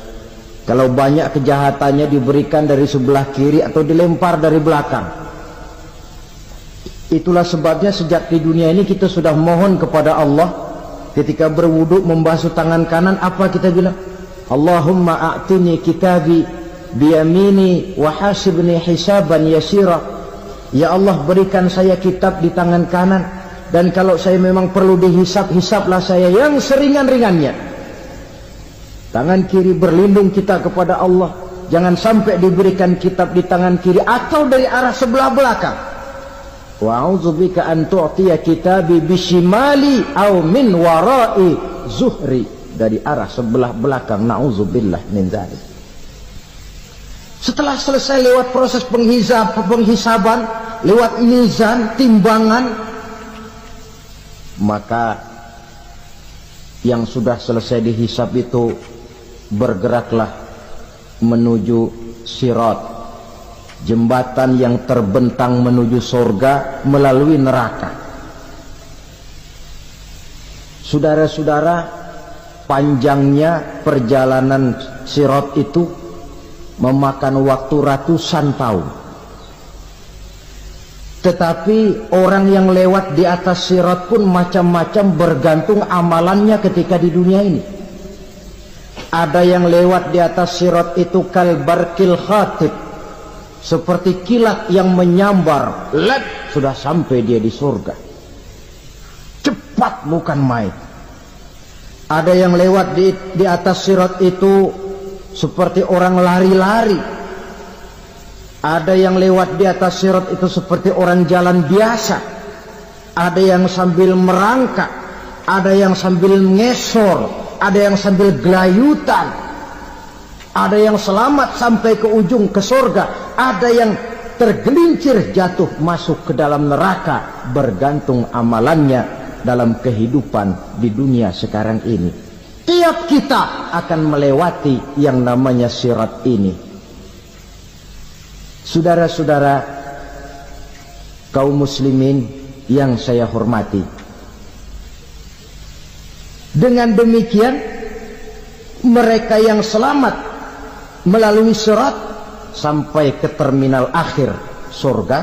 Kalau banyak kejahatannya diberikan dari sebelah kiri atau dilempar dari belakang. Itulah sebabnya sejak di dunia ini kita sudah mohon kepada Allah. Ketika berwudu membasuh tangan kanan, apa kita bilang? Allahumma a'tini kitabi biyamini wa hasibni hisaban yasira. Ya Allah, berikan saya kitab di tangan kanan, dan kalau saya memang perlu dihisap, hisaplah saya yang seringan-ringannya. Tangan kiri berlindung kita kepada Allah, jangan sampai diberikan kitab di tangan kiri atau dari arah sebelah belakang. Wa a'udzubika an tu'tiya kitabi bishimali aw min wara'i zuhri, dari arah sebelah belakang. Na'udzubillah min dzalik. Setelah selesai lewat proses penghisaban, lewat mizan, timbangan, maka yang sudah selesai dihisab itu bergeraklah menuju sirat, jembatan yang terbentang menuju surga melalui neraka. Saudara-saudara, panjangnya perjalanan sirat itu memakan waktu ratusan tahun. Tetapi orang yang lewat di atas sirat pun macam-macam, bergantung amalannya ketika di dunia ini. Ada yang lewat di atas sirat itu kal barkil khatib, seperti kilat yang menyambar, lep, sudah sampai dia di surga. Cepat bukan main. Ada yang lewat di atas sirat itu seperti orang lari-lari. Ada yang lewat di atas sirat itu seperti orang jalan biasa. Ada yang sambil merangkak, ada yang sambil ngesor, ada yang sambil gelayutan, ada yang selamat sampai ke ujung ke surga, ada yang tergelincir jatuh masuk ke dalam neraka, bergantung amalannya dalam kehidupan di dunia sekarang ini. Tiap kita akan melewati yang namanya sirat ini. Saudara-saudara kaum muslimin yang saya hormati, dengan demikian mereka yang selamat melalui sirat sampai ke terminal akhir surga,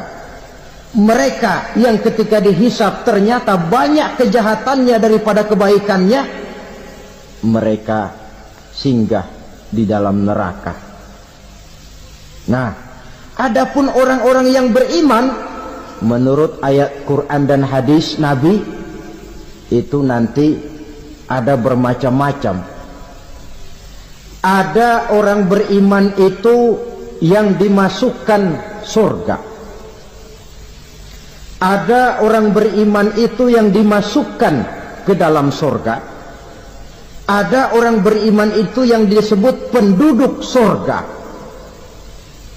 mereka yang ketika dihisab ternyata banyak kejahatannya daripada kebaikannya, mereka singgah di dalam neraka. Nah, adapun orang-orang yang beriman menurut ayat Quran dan hadis Nabi itu nanti ada bermacam-macam. Ada orang beriman itu yang dimasukkan surga. Ada orang beriman itu yang dimasukkan ke dalam surga. Ada orang beriman itu yang disebut penduduk surga.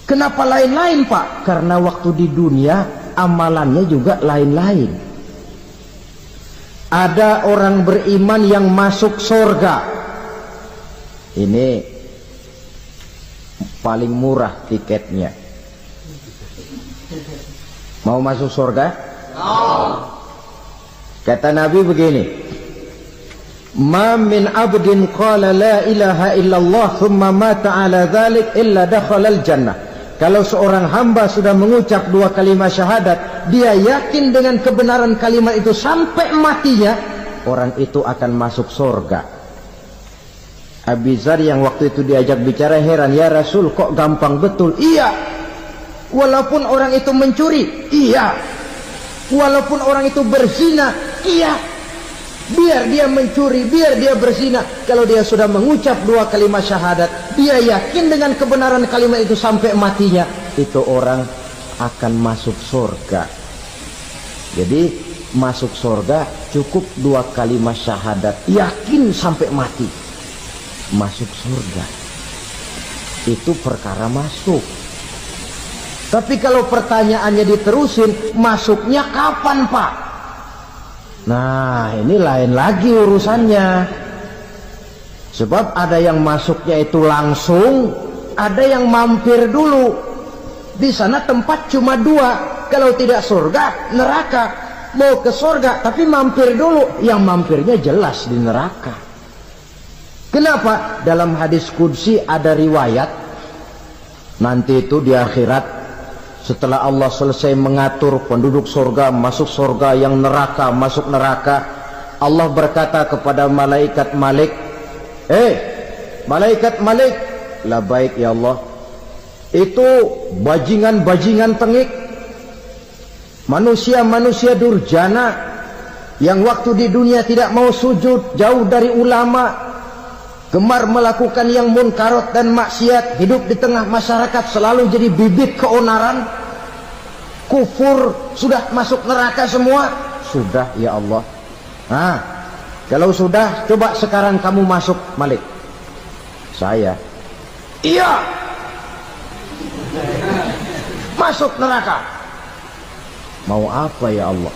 Kenapa lain-lain, Pak? Karena waktu di dunia amalannya juga lain-lain. Ada orang beriman yang masuk surga. Ini paling murah tiketnya. Mau masuk surga? Kata Nabi begini, ma min abdin qala la ilaha illallah thumma mata ala dhalik illa dakhala al-jannah. Kalau seorang hamba sudah mengucap dua kalimat syahadat, dia yakin dengan kebenaran kalimat itu sampai matinya, orang itu akan masuk surga. Abi Dzar yang waktu itu diajak bicara heran, ya Rasul kok gampang betul? Iya, Walaupun orang itu mencuri, iya. Walaupun orang itu berzina, iya. Biar dia mencuri, biar dia berzina, kalau dia sudah mengucap 2 kalimat syahadat, dia yakin dengan kebenaran kalimat itu sampai matinya, itu orang akan masuk surga. Jadi masuk surga cukup 2 kalimat syahadat, yakin sampai mati, masuk surga. Itu perkara masuk. Tapi kalau pertanyaannya diterusin, masuknya kapan, Pak? Nah, ini lain lagi urusannya. Sebab ada yang masuknya itu langsung, ada yang mampir dulu. Di sana tempat cuma 2. Kalau tidak surga, neraka. Mau ke surga, tapi mampir dulu. Yang mampirnya jelas di neraka. Kenapa? Dalam hadis qudsi ada riwayat, nanti itu di akhirat, setelah Allah selesai mengatur penduduk surga masuk surga, yang neraka masuk neraka, Allah berkata kepada malaikat Malik, malaikat Malik, labaik ya Allah, itu bajingan-bajingan tengik, manusia-manusia durjana yang waktu di dunia tidak mau sujud, jauh dari ulama, gemar melakukan yang munkarat dan maksiat, hidup di tengah masyarakat selalu jadi bibit keonaran, kufur, sudah masuk neraka semua. Sudah ya Allah. Nah, kalau sudah, coba sekarang kamu masuk, Malik. Saya, iya, masuk neraka. Mau apa ya Allah?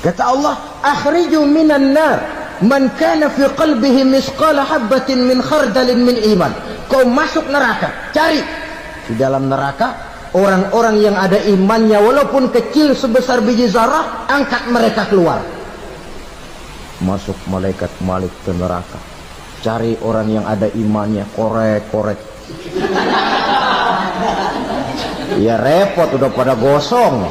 Kata Allah, akhriju minan nar man kana fi qalbihi misqala habbatin min khardalin min iman. Kau masuk neraka, cari di dalam neraka orang-orang yang ada imannya walaupun kecil sebesar biji zarah, angkat mereka keluar. Masuk malaikat Malik ke neraka, cari orang yang ada imannya, korek-korek. Ya repot, udah pada gosong.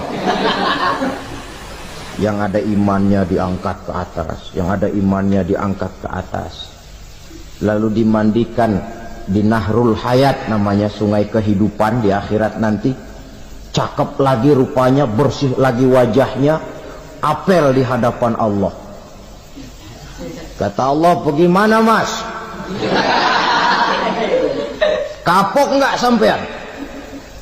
Yang ada imannya diangkat ke atas, yang ada imannya diangkat ke atas, lalu dimandikan di Nahrul Hayat, namanya sungai kehidupan di akhirat nanti. Cakep lagi rupanya, bersih lagi wajahnya, apel di hadapan Allah. Kata Allah, bagaimana mas? Kapok nggak sampean?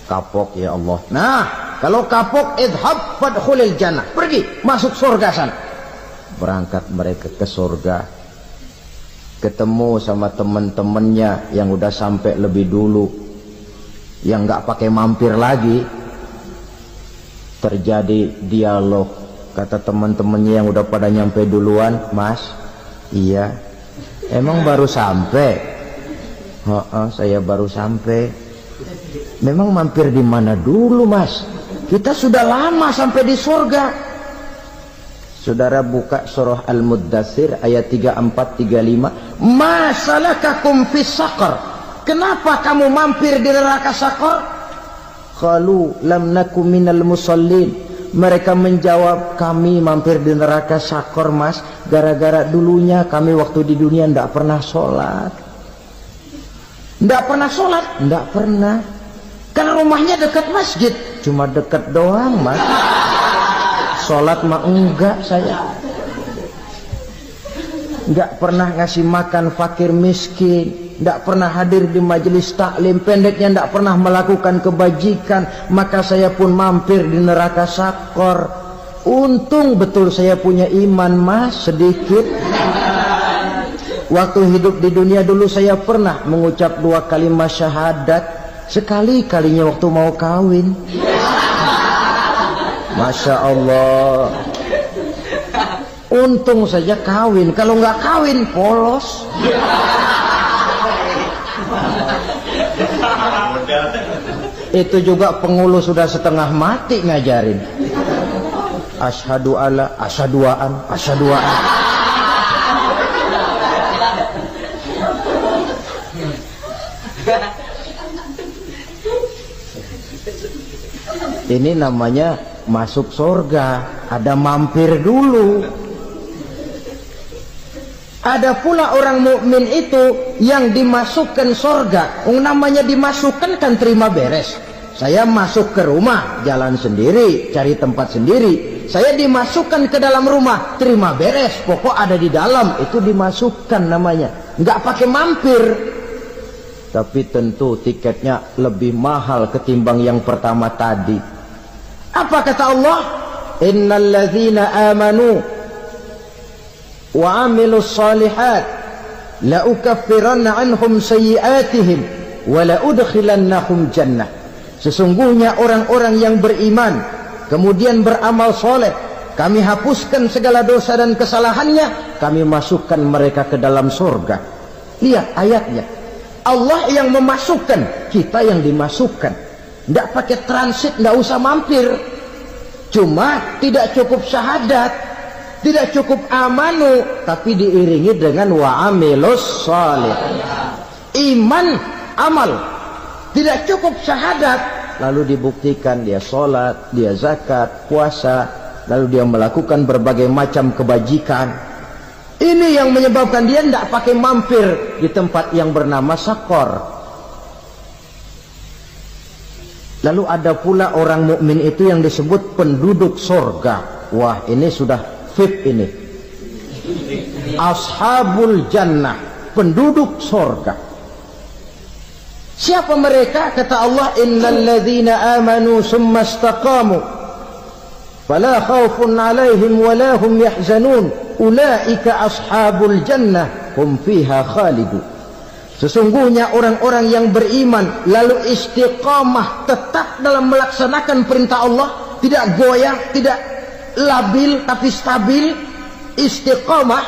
Kapok ya Allah. Nah, kalau kapok, idhab fadkhulil jannah, pergi masuk surga sana. Berangkat mereka ke surga, ketemu sama teman-temannya yang udah sampai lebih dulu, yang nggak pakai mampir lagi. Terjadi dialog. Kata teman-temannya yang udah pada nyampe duluan, mas, iya, emang baru sampai? Saya baru sampai. Memang mampir di mana dulu mas? Kita sudah lama sampai di surga. Saudara buka surah Al-Muddatsir ayat 34-35. Ma salakakum fis saqar? Kenapa kamu mampir di neraka Saqar? Qalu lam nakum minal musallin. Mereka menjawab, kami mampir di neraka Saqar mas, gara-gara dulunya kami waktu di dunia ndak pernah sholat. Ndak pernah sholat? Ndak pernah. Karena rumahnya dekat masjid, cuma dekat doang mas. Sholat mah enggak saya. Enggak pernah ngasih makan fakir miskin, enggak pernah hadir di majelis taklim, pendeknya enggak pernah melakukan kebajikan. Maka saya pun mampir di neraka Saqar. Untung betul saya punya iman mas, sedikit. Waktu hidup di dunia dulu saya pernah mengucap 2 kalimat syahadat, sekali-kalinya waktu mau kawin. Masya Allah. Untung saja kawin, kalau nggak kawin polos. Itu juga pengulu sudah setengah mati ngajarin. Asyhadu alla, asyaduaan, asyaduaan. Ini namanya masuk surga, ada mampir dulu. Ada pula orang mukmin itu yang dimasukkan surga. Namanya dimasukkan kan terima beres. Saya masuk ke rumah, jalan sendiri, cari tempat sendiri. Saya dimasukkan ke dalam rumah, terima beres, pokok ada di dalam, itu dimasukkan namanya. Nggak pakai mampir. Tapi tentu tiketnya lebih mahal ketimbang yang pertama tadi. Apa kata Allah? Innal ladzina amanu wa amilus salihat la ukaffiranna anhum sayyi'atihim wa la udkhilannahum jannah. Sesungguhnya orang-orang yang beriman kemudian beramal soleh, kami hapuskan segala dosa dan kesalahannya, kami masukkan mereka ke dalam surga. Lihat ayatnya, Allah yang memasukkan, kita yang dimasukkan. Tidak pakai transit, tidak usah mampir. Cuma tidak cukup syahadat, tidak cukup amanu, tapi diiringi dengan wa'amilus salih. Iman, amal. Tidak cukup syahadat, lalu dibuktikan dia sholat, dia zakat, puasa, lalu dia melakukan berbagai macam kebajikan. Ini yang menyebabkan dia tidak pakai mampir di tempat yang bernama sakor. Lalu ada pula orang mukmin itu yang disebut penduduk surga. Wah, ini sudah VIP ini. Ashabul jannah, penduduk surga. Siapa mereka? Kata Allah, innal ladzina amanu summa istaqamu fala khaufun 'alaihim wa la hum yahzanun ulaika ashabul jannah hum fiha khalidun. Sesungguhnya orang-orang yang beriman lalu istiqamah, tetap dalam melaksanakan perintah Allah, tidak goyah, tidak labil tapi stabil, istiqamah,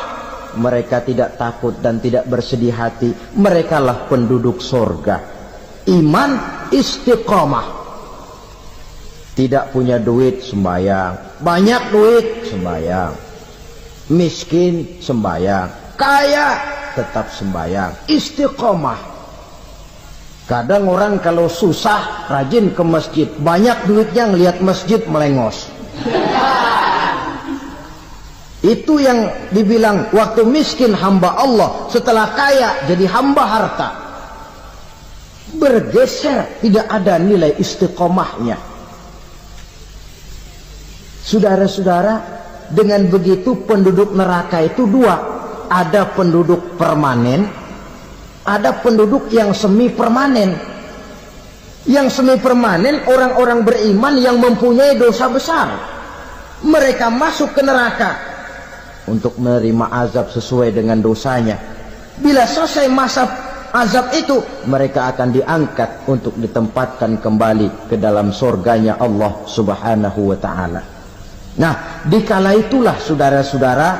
mereka tidak takut dan tidak bersedih hati. Merekalah penduduk surga. Iman, istiqamah. Tidak punya duit, sembahyang. Banyak duit, sembahyang. Miskin, sembahyang. Kaya, tetap sembahyang. Istiqamah. Kadang orang kalau susah rajin ke masjid, banyak duitnya ngelihat masjid melengos. Itu yang dibilang waktu miskin hamba Allah, setelah kaya jadi hamba harta. Bergeser, tidak ada nilai istiqomahnya. Saudara-saudara, dengan begitu penduduk neraka itu dua. Ada penduduk permanen, ada penduduk yang semi permanen. Yang semi permanen orang-orang beriman yang mempunyai dosa besar. Mereka masuk ke neraka untuk menerima azab sesuai dengan dosanya. Bila selesai masa azab itu, mereka akan diangkat untuk ditempatkan kembali ke dalam surganya Allah Subhanahu wa ta'ala. Nah, dikala itulah saudara-saudara,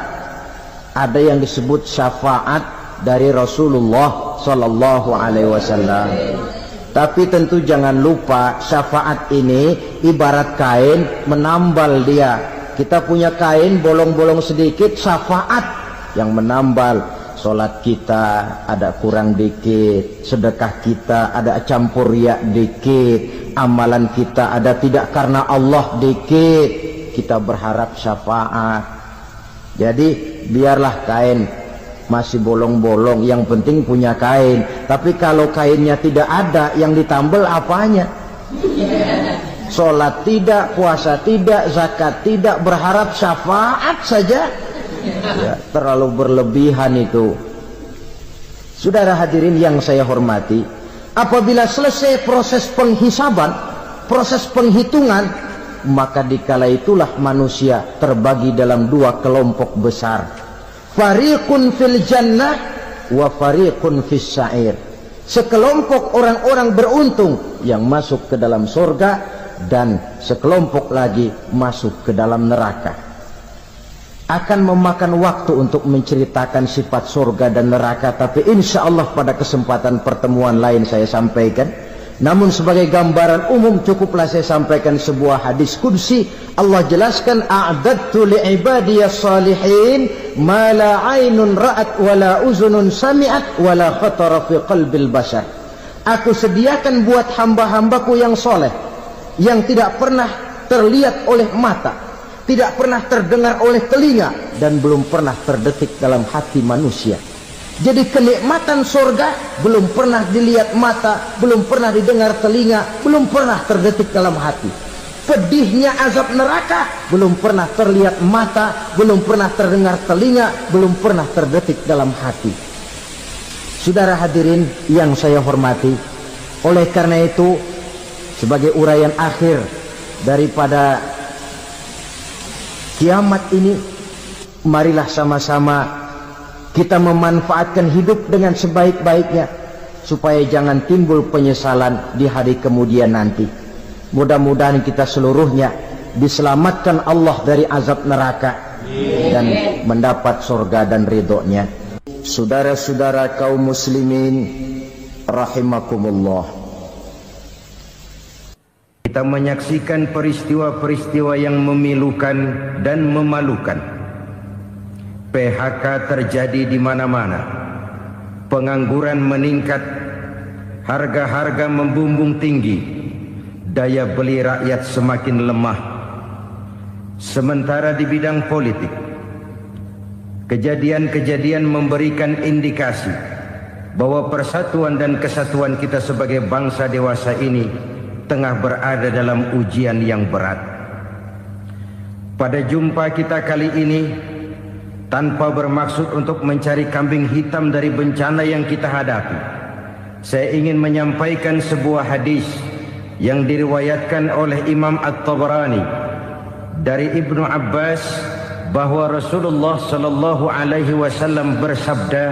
ada yang disebut syafaat dari Rasulullah Sallallahu Alaihi Wasallam. Tapi tentu jangan lupa, syafaat ini ibarat kain menambal dia. Kita punya kain bolong-bolong sedikit, syafaat yang menambal. Sholat kita ada kurang dikit, sedekah kita ada campur riak dikit, amalan kita ada tidak karena Allah dikit, kita berharap syafaat. Jadi biarlah kain masih bolong-bolong, yang penting punya kain. Tapi kalau kainnya tidak ada, yang ditambal apanya? Sholat tidak, puasa tidak, zakat tidak, berharap syafaat saja. Ya, terlalu berlebihan itu. Saudara hadirin yang saya hormati, apabila selesai proses penghisaban, proses penghitungan, maka dikala itulah manusia terbagi dalam dua kelompok besar. Fariqun fil jannah wa fariqun fis sa'ir. Sekelompok orang-orang beruntung yang masuk ke dalam surga, dan sekelompok lagi masuk ke dalam neraka. Akan memakan waktu untuk menceritakan sifat surga dan neraka, tapi insya Allah pada kesempatan pertemuan lain saya sampaikan. Namun sebagai gambaran umum cukuplah saya sampaikan sebuah hadis qudsi. Allah jelaskan, a'dadtu li'ibadiyas salihin ma la 'ainun ra'at wa la uzunun sami'at wa la khatara fi qalbil bashar. Aku sediakan buat hamba-hambaku yang soleh, yang tidak pernah terlihat oleh mata, tidak pernah terdengar oleh telinga, dan belum pernah terdetik dalam hati manusia. Jadi kenikmatan surga belum pernah dilihat mata, belum pernah didengar telinga, belum pernah terdetik dalam hati. Pedihnya azab neraka belum pernah terlihat mata, belum pernah terdengar telinga, belum pernah terdetik dalam hati. Saudara hadirin yang saya hormati, oleh karena itu sebagai uraian akhir daripada kiamat ini, marilah sama-sama kita memanfaatkan hidup dengan sebaik-baiknya supaya jangan timbul penyesalan di hari kemudian nanti. Mudah-mudahan kita seluruhnya diselamatkan Allah dari azab neraka dan mendapat surga dan ridhonya. Saudara-saudara kaum muslimin rahimakumullah, kita menyaksikan peristiwa-peristiwa yang memilukan dan memalukan. PHK terjadi di mana-mana, pengangguran meningkat, harga-harga membumbung tinggi, daya beli rakyat semakin lemah. Sementara di bidang politik, kejadian-kejadian memberikan indikasi bahwa persatuan dan kesatuan kita sebagai bangsa dewasa ini tengah berada dalam ujian yang berat. Pada jumpa kita kali ini, tanpa bermaksud untuk mencari kambing hitam dari bencana yang kita hadapi, saya ingin menyampaikan sebuah hadis yang diriwayatkan oleh Imam At-Tabarani dari Ibnu Abbas bahwa Rasulullah sallallahu alaihi wasallam bersabda,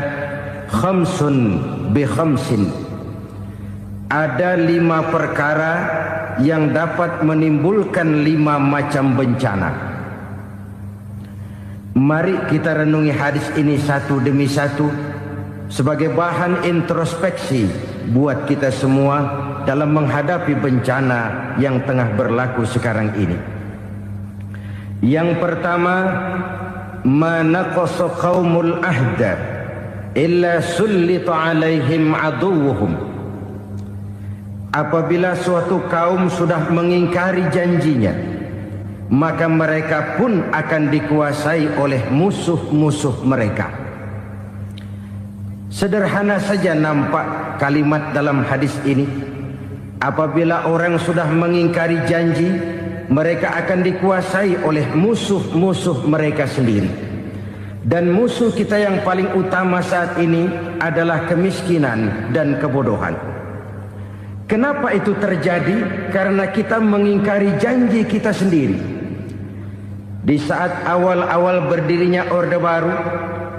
"Khamsun bi khamsin." Ada 5 perkara yang dapat menimbulkan 5 macam bencana. Mari kita renungi hadis ini satu demi satu sebagai bahan introspeksi buat kita semua dalam menghadapi bencana yang tengah berlaku sekarang ini. Yang pertama, manaqasa qaumul ahda illa sullita alaihim aduwwuhum. Apabila suatu kaum sudah mengingkari janjinya, maka mereka pun akan dikuasai oleh musuh-musuh mereka. Sederhana saja nampak kalimat dalam hadis ini. Apabila orang sudah mengingkari janji, mereka akan dikuasai oleh musuh-musuh mereka sendiri. Dan musuh kita yang paling utama saat ini adalah kemiskinan dan kebodohan. Kenapa itu terjadi? Karena kita mengingkari janji kita sendiri. Di saat awal-awal berdirinya Orde Baru,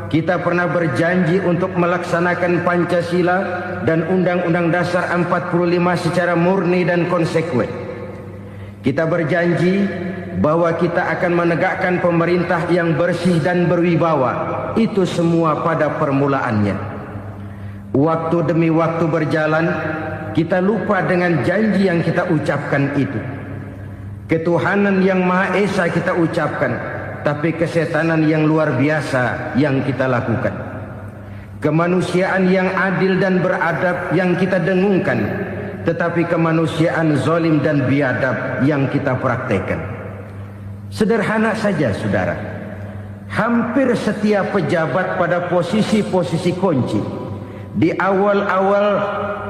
kita pernah berjanji untuk melaksanakan Pancasila dan Undang-Undang Dasar 45 secara murni dan konsekuen. Kita berjanji bahwa kita akan menegakkan pemerintah yang bersih dan berwibawa. Itu semua pada permulaannya. Waktu demi waktu berjalan, kita lupa dengan janji yang kita ucapkan itu. Ketuhanan yang Maha Esa kita ucapkan, tapi kesetanan yang luar biasa yang kita lakukan. Kemanusiaan yang adil dan beradab yang kita dengungkan, tetapi kemanusiaan zalim dan biadab yang kita praktekkan. Sederhana saja saudara, hampir setiap pejabat pada posisi-posisi kunci, di awal-awal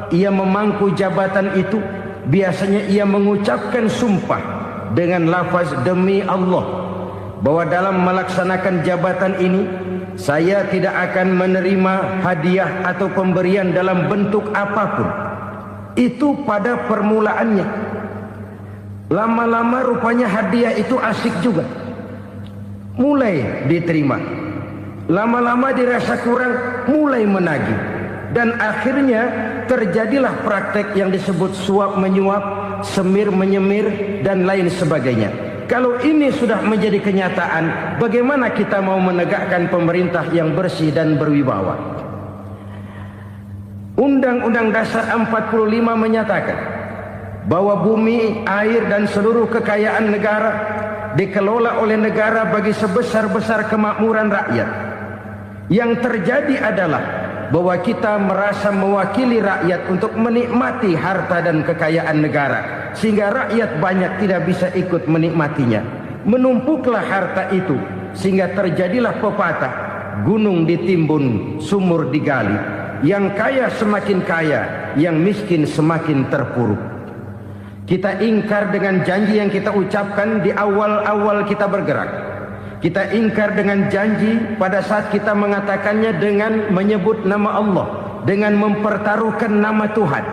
ia memangku jabatan itu, biasanya ia mengucapkan sumpah dengan lafaz demi Allah bahwa dalam melaksanakan jabatan ini saya tidak akan menerima hadiah atau pemberian dalam bentuk apapun. Itu pada permulaannya. Lama-lama rupanya hadiah itu asik juga, mulai diterima. Lama-lama dirasa kurang, mulai menagih. Dan akhirnya terjadilah praktek yang disebut suap menyuap, semir menyemir, dan lain sebagainya. Kalau ini sudah menjadi kenyataan, bagaimana kita mau menegakkan pemerintah yang bersih dan berwibawa? Undang-Undang Dasar 45 menyatakan bahwa bumi, air, dan seluruh kekayaan negara dikelola oleh negara bagi sebesar-besar kemakmuran rakyat. Yang terjadi adalah bahwa kita merasa mewakili rakyat untuk menikmati harta dan kekayaan negara, sehingga rakyat banyak tidak bisa ikut menikmatinya. Menumpuklah harta itu sehingga terjadilah pepatah, gunung ditimbun, sumur digali. Yang kaya semakin kaya, yang miskin semakin terpuruk. Kita ingkar dengan janji yang kita ucapkan di awal-awal kita bergerak. Kita ingkar dengan janji pada saat kita mengatakannya dengan menyebut nama Allah, dengan mempertaruhkan nama Tuhan.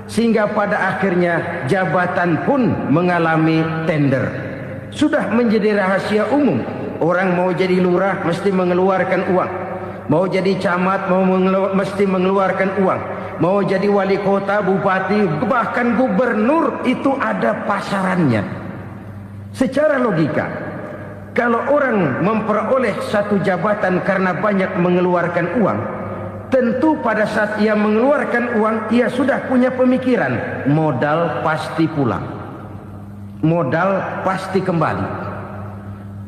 Sehingga pada akhirnya jabatan pun mengalami tender. Sudah menjadi rahasia umum. Orang mau jadi lurah mesti mengeluarkan uang. Mau jadi camat mesti mengeluarkan uang. Mau jadi wali kota, bupati, bahkan gubernur, itu ada pasarannya. Secara logika, kalau orang memperoleh satu jabatan karena banyak mengeluarkan uang, tentu pada saat ia mengeluarkan uang, ia sudah punya pemikiran, modal pasti pulang, modal pasti kembali.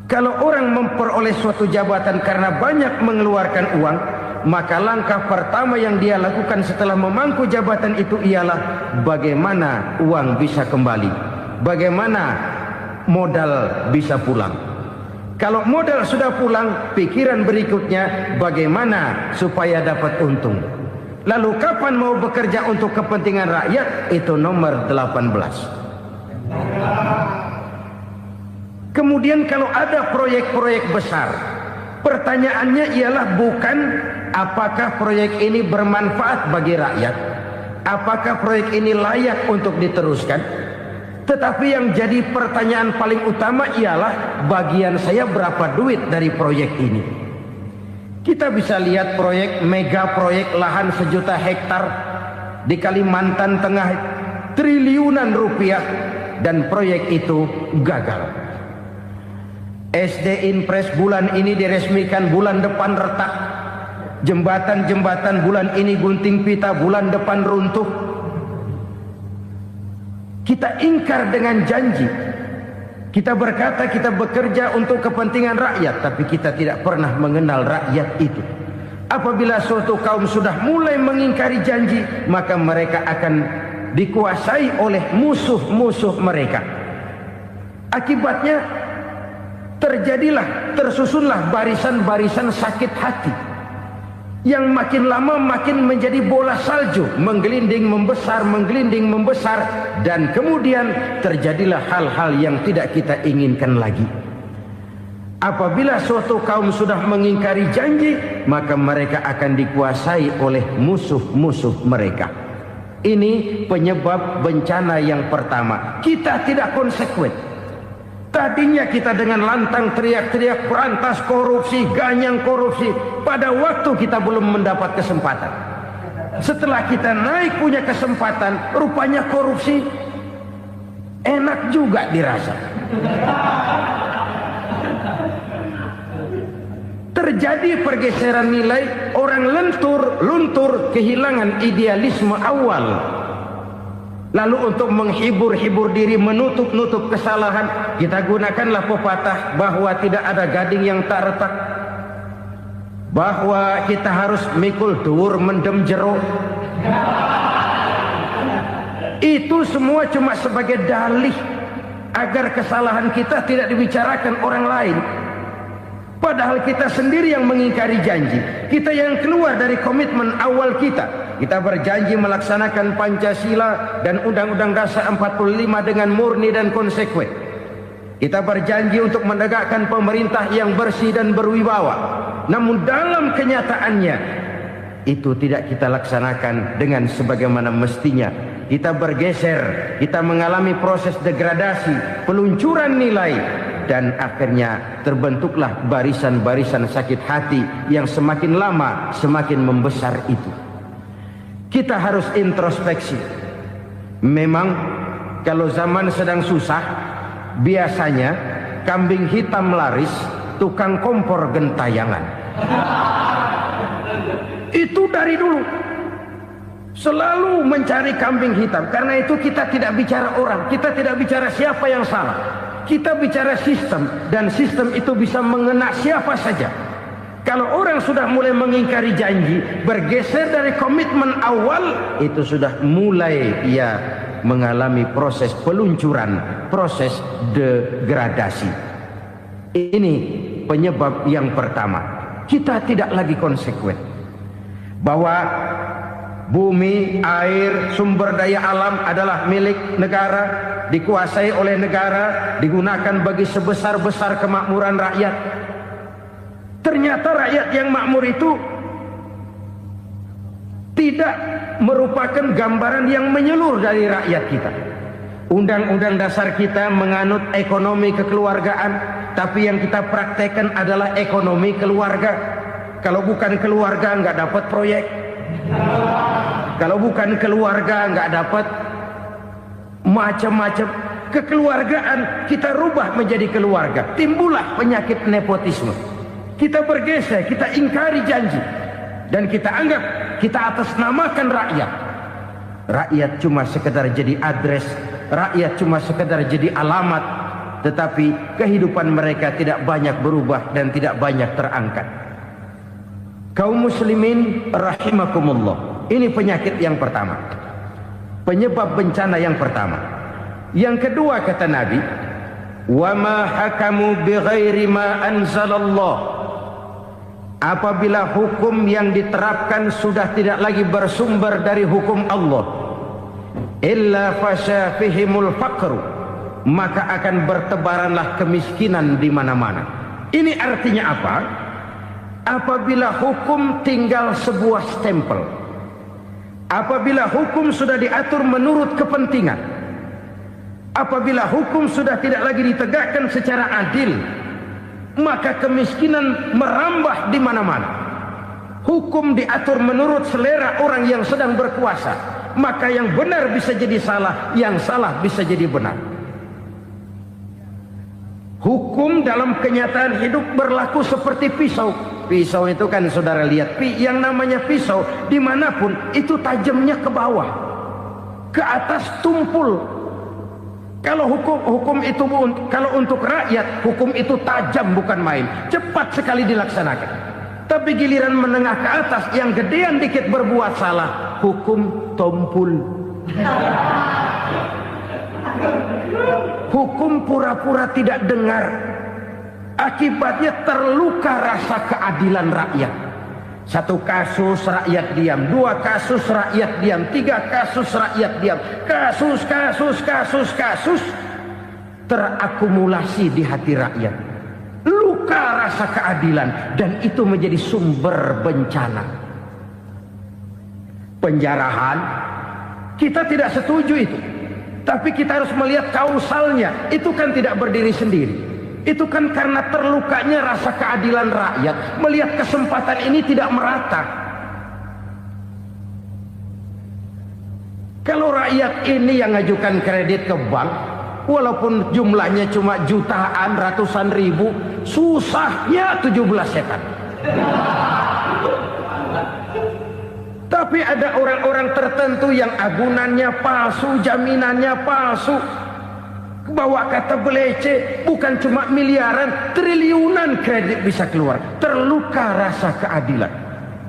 Kalau orang memperoleh suatu jabatan karena banyak mengeluarkan uang, maka langkah pertama yang dia lakukan setelah memangku jabatan itu ialah bagaimana uang bisa kembali, bagaimana modal bisa pulang. Kalau modal sudah pulang, pikiran berikutnya bagaimana supaya dapat untung. Lalu kapan mau bekerja untuk kepentingan rakyat? Itu nomor 18. Kemudian kalau ada proyek-proyek besar, pertanyaannya ialah bukan apakah proyek ini bermanfaat bagi rakyat, apakah proyek ini layak untuk diteruskan, tetapi yang jadi pertanyaan paling utama ialah bagian saya berapa duit dari proyek ini. Kita bisa lihat proyek, mega proyek lahan 1 juta hektar di Kalimantan Tengah, triliunan rupiah, dan proyek itu gagal. SD Impres bulan ini diresmikan, bulan depan retak. Jembatan-jembatan bulan ini gunting pita, bulan depan runtuh. Kita ingkar dengan janji. Kita berkata kita bekerja untuk kepentingan rakyat, tapi kita tidak pernah mengenal rakyat itu. Apabila suatu kaum sudah mulai mengingkari janji, maka mereka akan dikuasai oleh musuh-musuh mereka. Akibatnya tersusunlah barisan-barisan sakit hati yang makin lama makin menjadi bola salju, menggelinding membesar, dan kemudian terjadilah hal-hal yang tidak kita inginkan lagi. Apabila suatu kaum sudah mengingkari janji, maka mereka akan dikuasai oleh musuh-musuh mereka. Ini penyebab bencana yang pertama. Kita tidak konsekuen. Tadinya kita dengan lantang teriak-teriak berantas korupsi, ganyang korupsi. Pada waktu kita belum mendapat kesempatan. Setelah kita naik punya kesempatan, rupanya korupsi enak juga dirasa. Terjadi pergeseran nilai, orang luntur, kehilangan idealisme awal. Lalu untuk menghibur diri, menutup kesalahan, kita gunakanlah pepatah bahwa tidak ada gading yang tak retak, bahwa kita harus mikul dhuwur mendem jero. Itu semua cuma sebagai dalih agar kesalahan kita tidak dibicarakan orang lain. Padahal kita sendiri yang mengingkari janji. Kita yang keluar dari komitmen awal kita. Kita berjanji melaksanakan Pancasila dan Undang-Undang Dasar 45 dengan murni dan konsekuen. Kita berjanji untuk menegakkan pemerintah yang bersih dan berwibawa. Namun dalam kenyataannya itu tidak kita laksanakan dengan sebagaimana mestinya. Kita bergeser, kita mengalami proses degradasi, peluncuran nilai, dan akhirnya terbentuklah barisan-barisan sakit hati yang semakin lama semakin membesar itu. Kita harus introspeksi. Memang kalau zaman sedang susah, biasanya kambing hitam laris, tukang kompor gentayangan. Itu dari dulu selalu mencari kambing hitam. Karena itu kita tidak bicara orang, kita tidak bicara siapa yang salah, kita bicara sistem, dan sistem itu bisa mengena siapa saja. Kalau orang sudah mulai mengingkari janji, bergeser dari komitmen awal, itu sudah mulai ia mengalami proses peluncuran, proses degradasi. Ini penyebab yang pertama. kita tidak lagi konsekuen. Bahwa bumi, air, sumber daya alam adalah milik negara, dikuasai oleh negara, digunakan bagi sebesar-besar kemakmuran rakyat. Ternyata rakyat yang makmur itu tidak merupakan gambaran yang menyeluruh dari rakyat kita. Undang-undang dasar kita menganut ekonomi kekeluargaan, tapi yang kita praktekkan adalah ekonomi keluarga. Kalau bukan keluarga nggak dapat proyek. Kalau bukan keluarga nggak dapat macam-macam. Kekeluargaan kita rubah menjadi keluarga. Timbullah penyakit nepotisme. Kita bergeser, kita ingkari janji, dan kita anggap kita atasnamakan rakyat. Rakyat cuma sekedar jadi address, rakyat cuma sekedar jadi alamat, tetapi kehidupan mereka tidak banyak berubah dan tidak banyak terangkat. Kaum muslimin rahimakumullah, ini penyakit yang pertama, penyebab bencana yang pertama. Yang kedua, kata Nabi, wa ma hakamu bighairi ma anzalallah, apabila hukum yang diterapkan sudah tidak lagi bersumber dari hukum Allah, illa fasha fihimul faqru, maka akan bertebaranlah kemiskinan di mana-mana. Ini artinya apa? Apabila hukum tinggal sebuah stempel, apabila hukum sudah diatur menurut kepentingan, apabila hukum sudah tidak lagi ditegakkan secara adil, maka kemiskinan merambah di mana-mana. Hukum diatur menurut selera orang yang sedang berkuasa, maka yang benar bisa jadi salah, yang salah bisa jadi benar. Hukum dalam kenyataan hidup berlaku seperti pisau. Pisau itu kan saudara lihat, yang namanya pisau dimanapun itu tajamnya ke bawah, ke atas tumpul. Kalau hukum itu, kalau untuk rakyat, hukum itu tajam bukan main, cepat sekali dilaksanakan. Tapi giliran menengah ke atas, yang gedean dikit berbuat salah, hukum tumpul. Hukum pura-pura tidak dengar. Akibatnya terluka rasa keadilan rakyat. Satu kasus rakyat diam, dua kasus rakyat diam, tiga kasus rakyat diam. Kasus terakumulasi di hati rakyat. Luka rasa keadilan, dan itu menjadi sumber bencana. Penjarahan, kita tidak setuju itu. Tapi kita harus melihat kausalnya. Itu kan tidak berdiri sendiri. Itu kan karena terlukanya rasa keadilan rakyat. Melihat kesempatan ini tidak merata. Kalau rakyat ini yang ngajukan kredit ke bank, walaupun jumlahnya cuma jutaan, ratusan ribu, susahnya 17 setan. Tapi ada orang-orang tertentu yang agunannya palsu, jaminannya palsu, bawa kata belece, bukan cuma miliaran, triliunan kredit bisa keluar. Terluka rasa keadilan,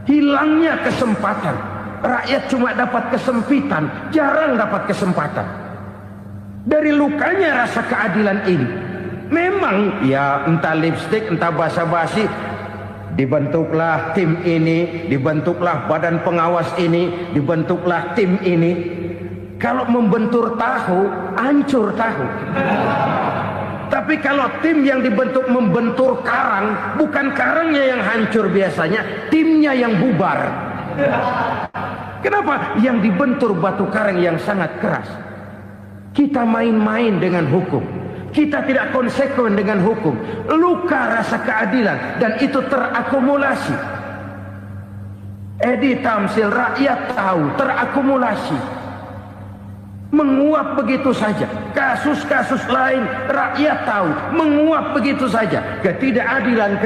hilangnya kesempatan. Rakyat cuma dapat kesempitan, jarang dapat kesempatan. Dari lukanya rasa keadilan ini, memang ya entah lipstik, entah basa-basi, dibentuklah tim ini, dibentuklah badan pengawas ini, dibentuklah tim ini. Kalau membentur tahu, hancur tahu. Tapi kalau tim yang dibentuk membentur karang, bukan karangnya yang hancur biasanya, timnya yang bubar. Kenapa? Yang dibentur batu karang yang sangat keras. Kita main-main dengan hukum. Kita tidak konsekuen dengan hukum. Luka rasa keadilan, dan itu terakumulasi. Edi Tamsil, rakyat tahu, terakumulasi. Menguap begitu saja. Kasus-kasus lain rakyat tahu, menguap begitu saja. Ketidakadilan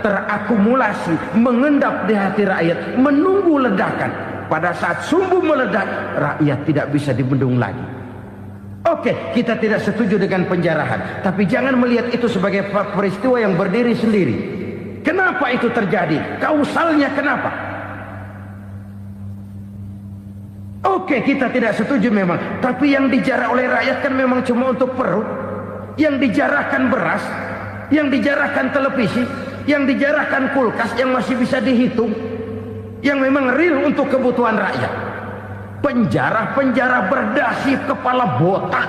terakumulasi, mengendap di hati rakyat, menunggu ledakan. Pada saat sumbu meledak, rakyat tidak bisa dibendung lagi. Oke, kita tidak setuju dengan penjarahan, tapi jangan melihat itu sebagai peristiwa yang berdiri sendiri. Kenapa itu terjadi? Kausalnya kenapa? Oke, kita tidak setuju memang, tapi yang dijarah oleh rakyat kan memang cuma untuk perut. Yang dijarahkan beras, yang dijarahkan televisi, yang dijarahkan kulkas yang masih bisa dihitung, yang memang real untuk kebutuhan rakyat. Penjara berdasi kepala botak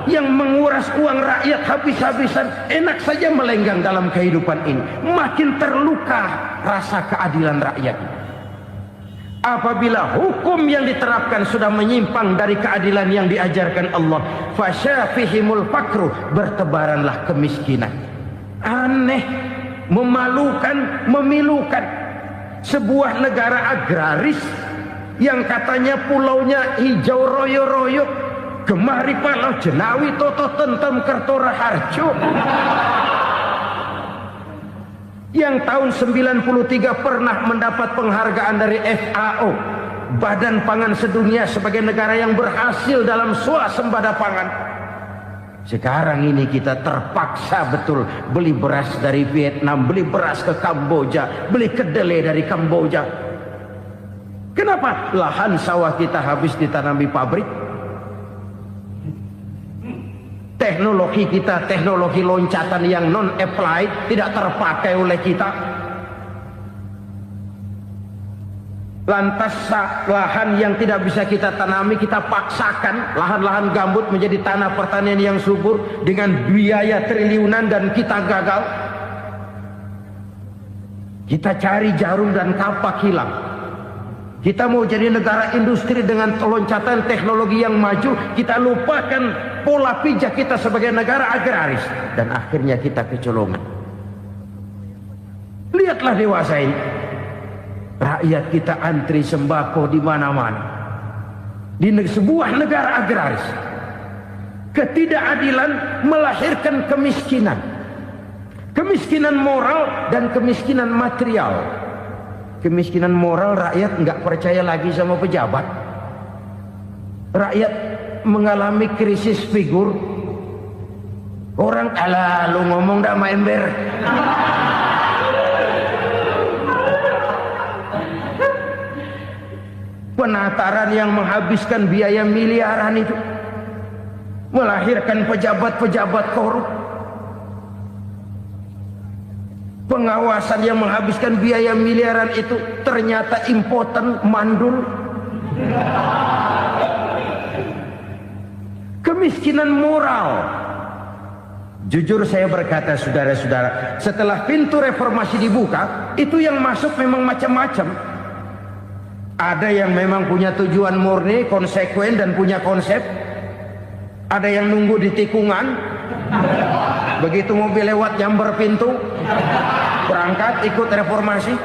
yang menguras uang rakyat habis-habisan, enak saja melenggang dalam kehidupan ini. Makin terluka rasa keadilan rakyat. Apabila hukum yang diterapkan sudah menyimpang dari keadilan yang diajarkan Allah, fasyafihimul fakru, bertebaranlah kemiskinan. Aneh, memalukan, memilukan. Sebuah negara agraris yang katanya pulaunya hijau royo-royo, gemari palau jenawi toto tentem kertora harjo, yang tahun 93 pernah mendapat penghargaan dari FAO, Badan Pangan Sedunia, sebagai negara yang berhasil dalam swasembada pangan. Sekarang ini kita terpaksa betul beli beras dari Vietnam, beli beras ke Kamboja, beli kedelai dari Kamboja. Kenapa? Lahan sawah kita habis ditanami pabrik. Teknologi kita, teknologi loncatan yang non-applied, tidak terpakai oleh kita. Lantas lahan yang tidak bisa kita tanami, kita paksakan lahan-lahan gambut menjadi tanah pertanian yang subur dengan biaya triliunan, dan kita gagal. Kita cari jarum dan kapak hilang. Kita mau jadi negara industri dengan loncatan teknologi yang maju, kita lupakan pola pijak kita sebagai negara agraris, dan akhirnya kita kecolongan. Lihatlah dewasa ini, rakyat kita antri sembako di mana-mana. Di sebuah negara agraris, ketidakadilan melahirkan kemiskinan, kemiskinan moral dan kemiskinan material. Kemiskinan moral, rakyat nggak percaya lagi sama pejabat. Rakyat mengalami krisis figur. Orang, alah lu ngomong dah main ember. Penataran yang menghabiskan biaya miliaran itu melahirkan pejabat-pejabat korup. Pengawasan yang menghabiskan biaya miliaran itu ternyata impoten, mandul. Kemiskinan moral. Jujur saya berkata, saudara-saudara, setelah pintu reformasi dibuka, itu yang masuk memang macam-macam. Ada yang memang punya tujuan murni, konsekuen dan punya konsep. Ada yang nunggu di tikungan, begitu mobil lewat nyamber pintu, berangkat ikut reformasi.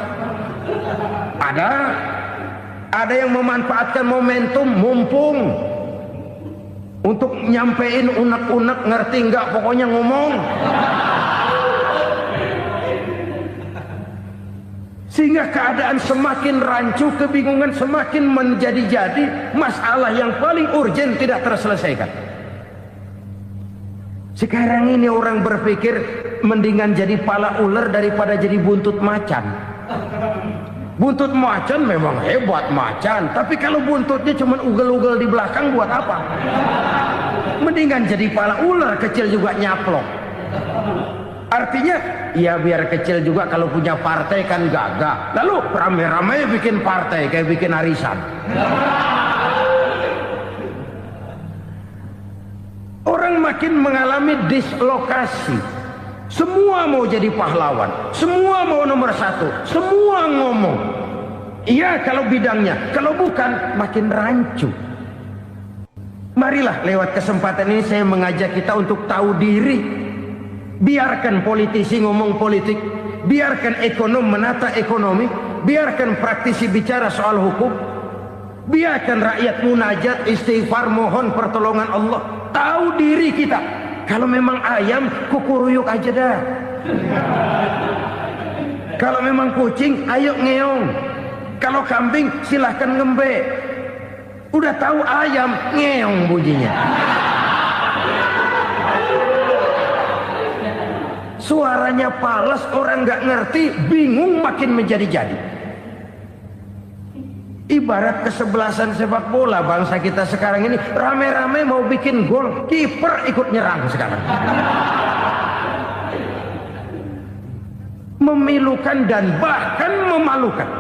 Ada yang memanfaatkan momentum, mumpung, untuk nyampein unek-unek, ngerti nggak, pokoknya ngomong. Sehingga keadaan semakin rancu, kebingungan semakin menjadi-jadi, masalah yang paling urgen tidak terselesaikan. Sekarang ini orang berpikir mendingan jadi pala ular daripada jadi buntut macan. Buntut macan memang hebat macan, tapi kalau buntutnya cuma ugel-ugel di belakang buat apa? Mendingan jadi pala ular, kecil juga nyaplok. Artinya ya biar kecil juga kalau punya partai kan gagah. Lalu rame-rame bikin partai kayak bikin arisan. Orang makin mengalami dislokasi. Semua mau jadi pahlawan, semua mau nomor satu, semua ngomong. Iya kalau bidangnya, kalau bukan makin rancu. Marilah lewat kesempatan ini saya mengajak kita untuk tahu diri. Biarkan politisi ngomong politik, biarkan ekonom menata ekonomi, biarkan praktisi bicara soal hukum, biarkan rakyat munajat, istighfar, mohon pertolongan Allah. Tahu diri kita. Kalau memang ayam, kukuruyuk aja dah. Kalau memang kucing, ayo ngeong. Kalau kambing, silahkan ngembe. Udah tahu ayam, ngeong bunyinya. Suaranya palas, orang nggak ngerti, bingung, makin menjadi-jadi. Ibarat kesebelasan sepak bola bangsa kita sekarang ini, rame-rame mau bikin gol, kiper ikut nyerang sekarang. Memilukan dan bahkan memalukan.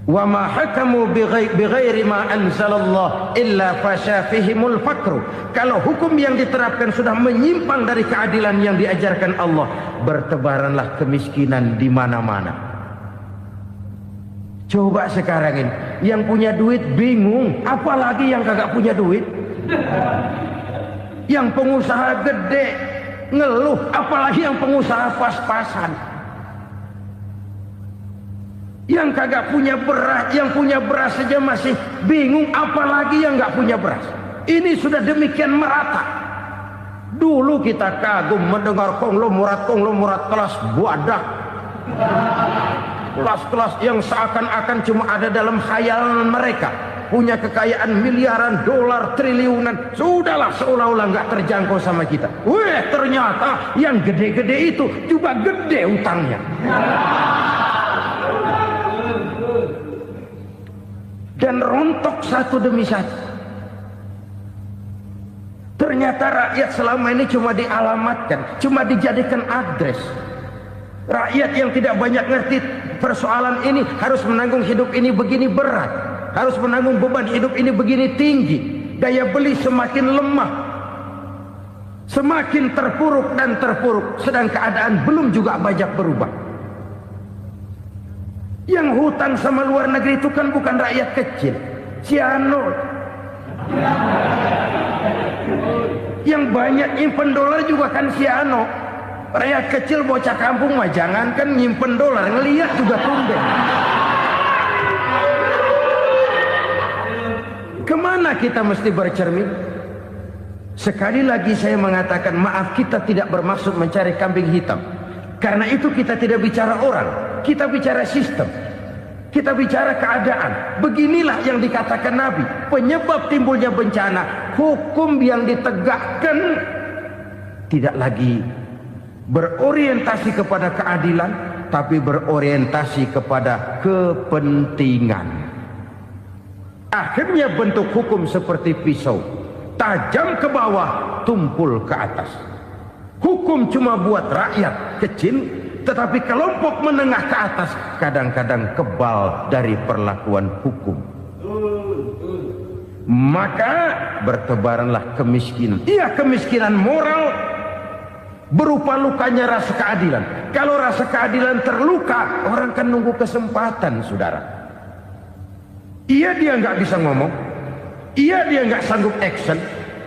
Wa ma hakamu bighairi ma anzalallah illa fasha fihimul fakru. Kalau hukum yang diterapkan sudah menyimpang dari keadilan yang diajarkan Allah, bertebaranlah kemiskinan di mana-mana. Coba sekarang ini, yang punya duit bingung, apalagi yang kagak punya duit. Yang pengusaha gede ngeluh, apalagi yang pengusaha pas-pasan. Yang kagak punya beras, yang punya beras saja masih bingung, apalagi yang nggak punya beras. Ini sudah demikian merata. Dulu kita kagum mendengar konglomerat kelas buadah, kelas-kelas yang seakan-akan cuma ada dalam khayalan mereka, punya kekayaan miliaran dolar, triliunan. Sudahlah, seolah-olah nggak terjangkau sama kita. Weh, ternyata yang gede-gede itu juga gede utangnya. Dan rontok satu demi satu. Ternyata rakyat selama ini cuma dialamatkan, cuma dijadikan address. Rakyat yang tidak banyak ngerti persoalan ini harus menanggung hidup ini begini berat, harus menanggung beban hidup ini begini tinggi. Daya beli semakin lemah, semakin terpuruk dan terpuruk, sedang keadaan belum juga banyak berubah. Yang hutang sama luar negeri itu kan bukan rakyat kecil, Ciano. Yang banyak nyimpen dolar juga kan Ciano. Rakyat kecil bocah kampung mah jangankan nyimpen dolar, ngelihat juga tumben. Kemana kita mesti bercermin? Sekali lagi saya mengatakan, maaf, kita tidak bermaksud mencari kambing hitam. Karena itu kita tidak bicara orang, kita bicara sistem, kita bicara keadaan. Beginilah yang dikatakan Nabi, penyebab timbulnya bencana, hukum yang ditegakkan tidak lagi berorientasi kepada keadilan, tapi berorientasi kepada kepentingan. Akhirnya bentuk hukum seperti pisau, tajam ke bawah, tumpul ke atas. Hukum cuma buat rakyat kecil, tetapi kelompok menengah ke atas kadang-kadang kebal dari perlakuan hukum. Maka bertebaranlah kemiskinan. Iya, kemiskinan moral berupa lukanya rasa keadilan. Kalau rasa keadilan terluka, orang kan nunggu kesempatan, saudara. Iya, dia nggak bisa ngomong, iya, dia nggak sanggup action,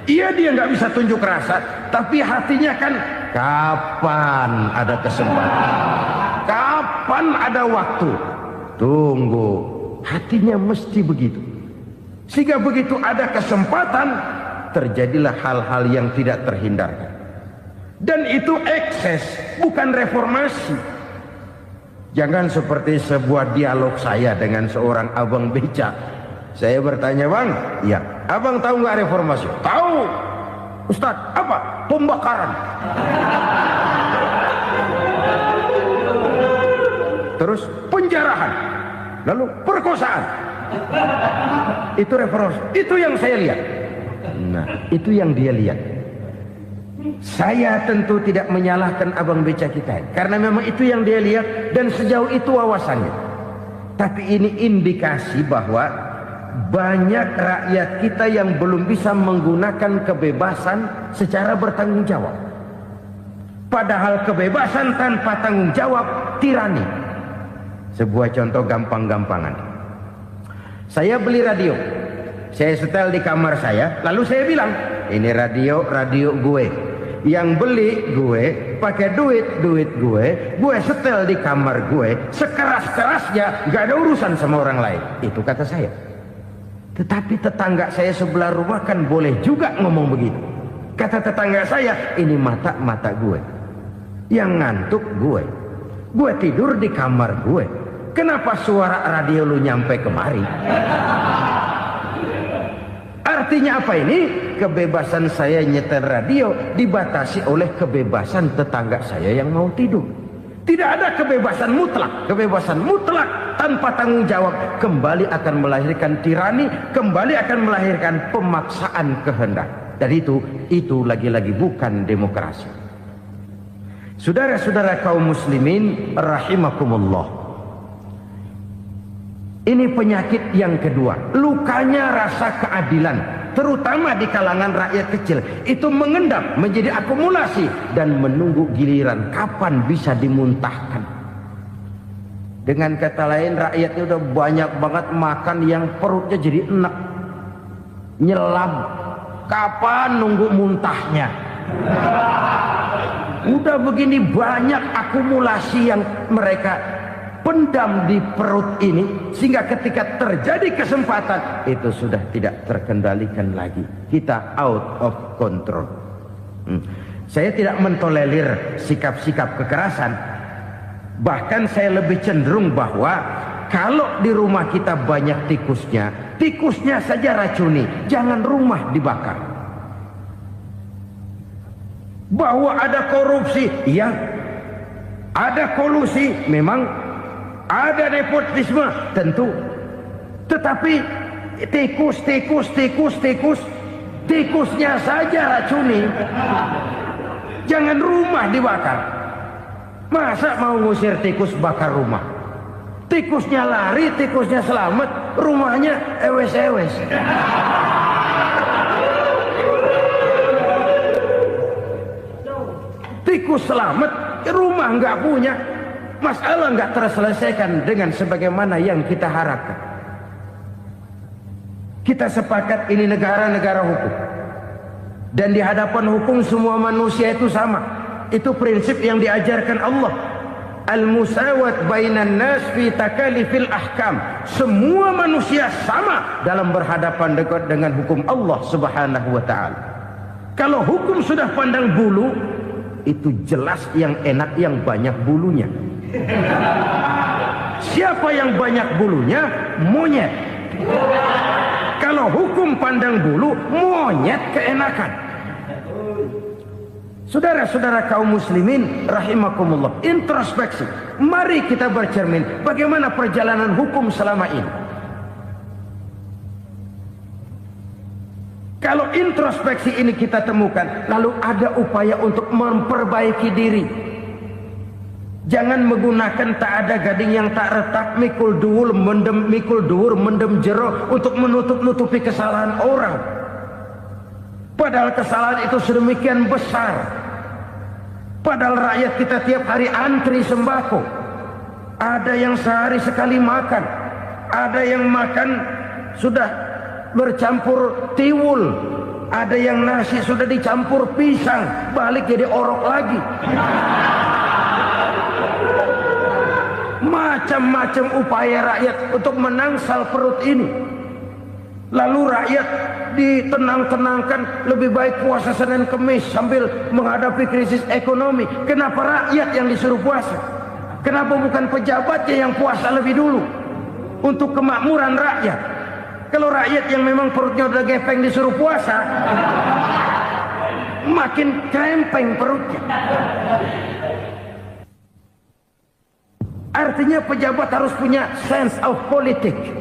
iya, dia nggak bisa tunjuk rasa, tapi hatinya kan, kapan ada kesempatan, kapan ada waktu, tunggu. Hatinya mesti begitu. Sehingga begitu ada kesempatan, terjadilah hal-hal yang tidak terhindarkan. Dan itu ekses, bukan reformasi. Jangan seperti sebuah dialog saya dengan seorang abang beca. Saya bertanya, bang, ya, abang tahu nggak reformasi? Tahu. Ustadz, apa? Pembakaran. Terus penjarahan. Lalu perkosaan. Itu reformasi. Itu yang saya lihat. Nah, itu yang dia lihat. Saya tentu tidak menyalahkan abang beca kita, karena memang itu yang dia lihat dan sejauh itu wawasannya. Tapi ini indikasi bahwa banyak rakyat kita yang belum bisa menggunakan kebebasan secara bertanggung jawab. Padahal kebebasan tanpa tanggung jawab tirani. Sebuah contoh gampang-gampangan. Saya beli radio, saya setel di kamar saya, lalu saya bilang, ini radio gue. Yang beli gue, pakai duit gue setel di kamar gue, sekeras-kerasnya, gak ada urusan sama orang lain. Itu kata saya. Tetapi tetangga saya sebelah rumah kan boleh juga ngomong begitu. Kata tetangga saya, ini mata gue, yang ngantuk gue tidur di kamar gue, kenapa suara radio lu nyampe kemari? Artinya apa ini? Kebebasan saya nyetel radio dibatasi oleh kebebasan tetangga saya yang mau tidur. Tidak ada kebebasan mutlak. Kebebasan mutlak tanpa tanggung jawab, kembali akan melahirkan tirani, kembali akan melahirkan pemaksaan kehendak. Dan itu lagi-lagi bukan demokrasi. Saudara-saudara kaum muslimin rahimakumullah, ini penyakit yang kedua, lukanya rasa keadilan, terutama di kalangan rakyat kecil. Itu mengendap menjadi akumulasi dan menunggu giliran kapan bisa dimuntahkan. Dengan kata lain, rakyatnya udah banyak banget makan yang perutnya jadi enak, nyelam. Kapan nunggu muntahnya? Udah begini banyak akumulasi yang mereka pendam di perut ini, sehingga ketika terjadi kesempatan itu sudah tidak terkendalikan lagi. Kita out of control. Saya tidak mentolerir sikap-sikap kekerasan. Bahkan saya lebih cenderung bahwa kalau di rumah kita banyak tikusnya saja racuni, jangan rumah dibakar. Bahwa ada korupsi, ya, ada kolusi, memang ada nepotisme, tentu. Tetapi tikusnya saja racuni, jangan rumah dibakar. Masa mau ngusir tikus bakar rumah? Tikusnya lari, tikusnya selamat, rumahnya ewes-ewes. Tikus selamat, rumah nggak punya, masalah nggak terselesaikan dengan sebagaimana yang kita harapkan. Kita sepakat ini negara hukum, dan di hadapan hukum semua manusia itu sama. Itu prinsip yang diajarkan Allah. Al-musawat bainan nas fi takalifil ahkam. Semua manusia sama dalam berhadapan dengan hukum Allah Subhanahu wa taala. Kalau hukum sudah pandang bulu, itu jelas yang enak yang banyak bulunya. Siapa yang banyak bulunya? Monyet. Kalau hukum pandang bulu, monyet keenakan. Saudara-saudara kaum muslimin rahimakumullah, introspeksi. Mari kita bercermin bagaimana perjalanan hukum selama ini. Kalau introspeksi ini kita temukan, lalu ada upaya untuk memperbaiki diri. Jangan menggunakan tak ada gading yang tak retak, mikul duwur mendem jero untuk menutup-nutupi kesalahan orang. Padahal kesalahan itu sedemikian besar. Padahal rakyat kita tiap hari antri sembako. Ada yang sehari sekali makan, ada yang makan sudah bercampur tiwul, ada yang nasi sudah dicampur pisang, balik jadi orok lagi. Macam-macam upaya rakyat untuk menangsal perut ini. Lalu rakyat ditenang-tenangkan, lebih baik puasa Senin Kemis sambil menghadapi krisis ekonomi. Kenapa rakyat yang disuruh puasa? Kenapa bukan pejabatnya yang puasa lebih dulu untuk kemakmuran rakyat? Kalau rakyat yang memang perutnya udah gepeng disuruh puasa, makin krempeng perutnya. Artinya pejabat harus punya sense of politics.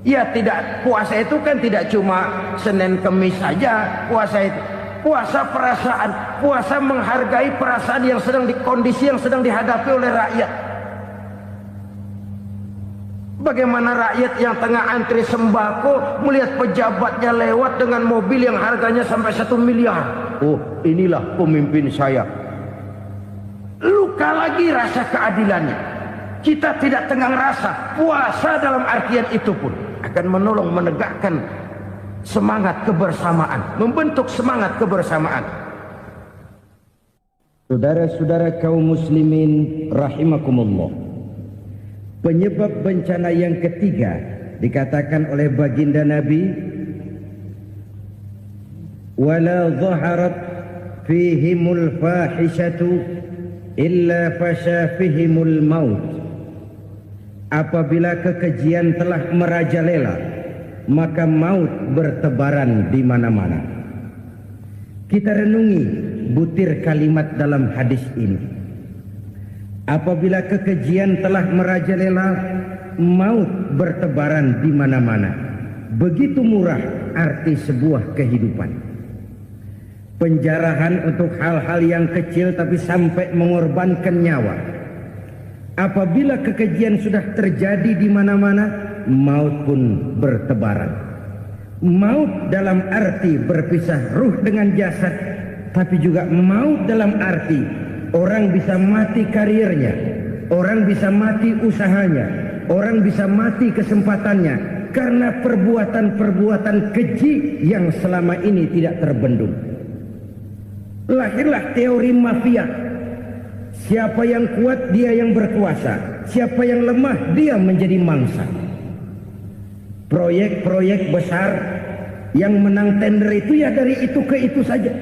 Ya, tidak, puasa itu kan tidak cuma Senin Kemis saja. Puasa itu puasa perasaan, puasa menghargai perasaan yang sedang kondisi yang sedang dihadapi oleh rakyat. Bagaimana rakyat yang tengah antri sembako melihat pejabatnya lewat dengan mobil yang harganya sampai 1 miliar. Oh, inilah pemimpin saya. Luka lagi rasa keadilannya. Kita tidak tenggang rasa. Puasa dalam artian itu pun akan menolong menegakkan semangat kebersamaan, membentuk semangat kebersamaan. Saudara-saudara kaum muslimin rahimakumullah, penyebab bencana yang ketiga dikatakan oleh baginda Nabi, wala zaharat fihimul fahishatu illa fasha fihimul maut. Apabila kekejian telah merajalela, maka maut bertebaran di mana-mana. Kita renungi butir kalimat dalam hadis ini. Apabila kekejian telah merajalela, maut bertebaran di mana-mana. Begitu murah arti sebuah kehidupan. Penjarahan untuk hal-hal yang kecil tapi sampai mengorbankan nyawa. Apabila kekejian sudah terjadi di mana-mana, maut pun bertebaran. Maut dalam arti berpisah ruh dengan jasad, tapi juga maut dalam arti orang bisa mati karirnya, orang bisa mati usahanya, orang bisa mati kesempatannya karena perbuatan-perbuatan keji yang selama ini tidak terbendung. Lahirlah teori mafia. Siapa yang kuat dia yang berkuasa, siapa yang lemah dia menjadi mangsa. Proyek-proyek besar yang menang tender itu ya dari itu ke itu saja.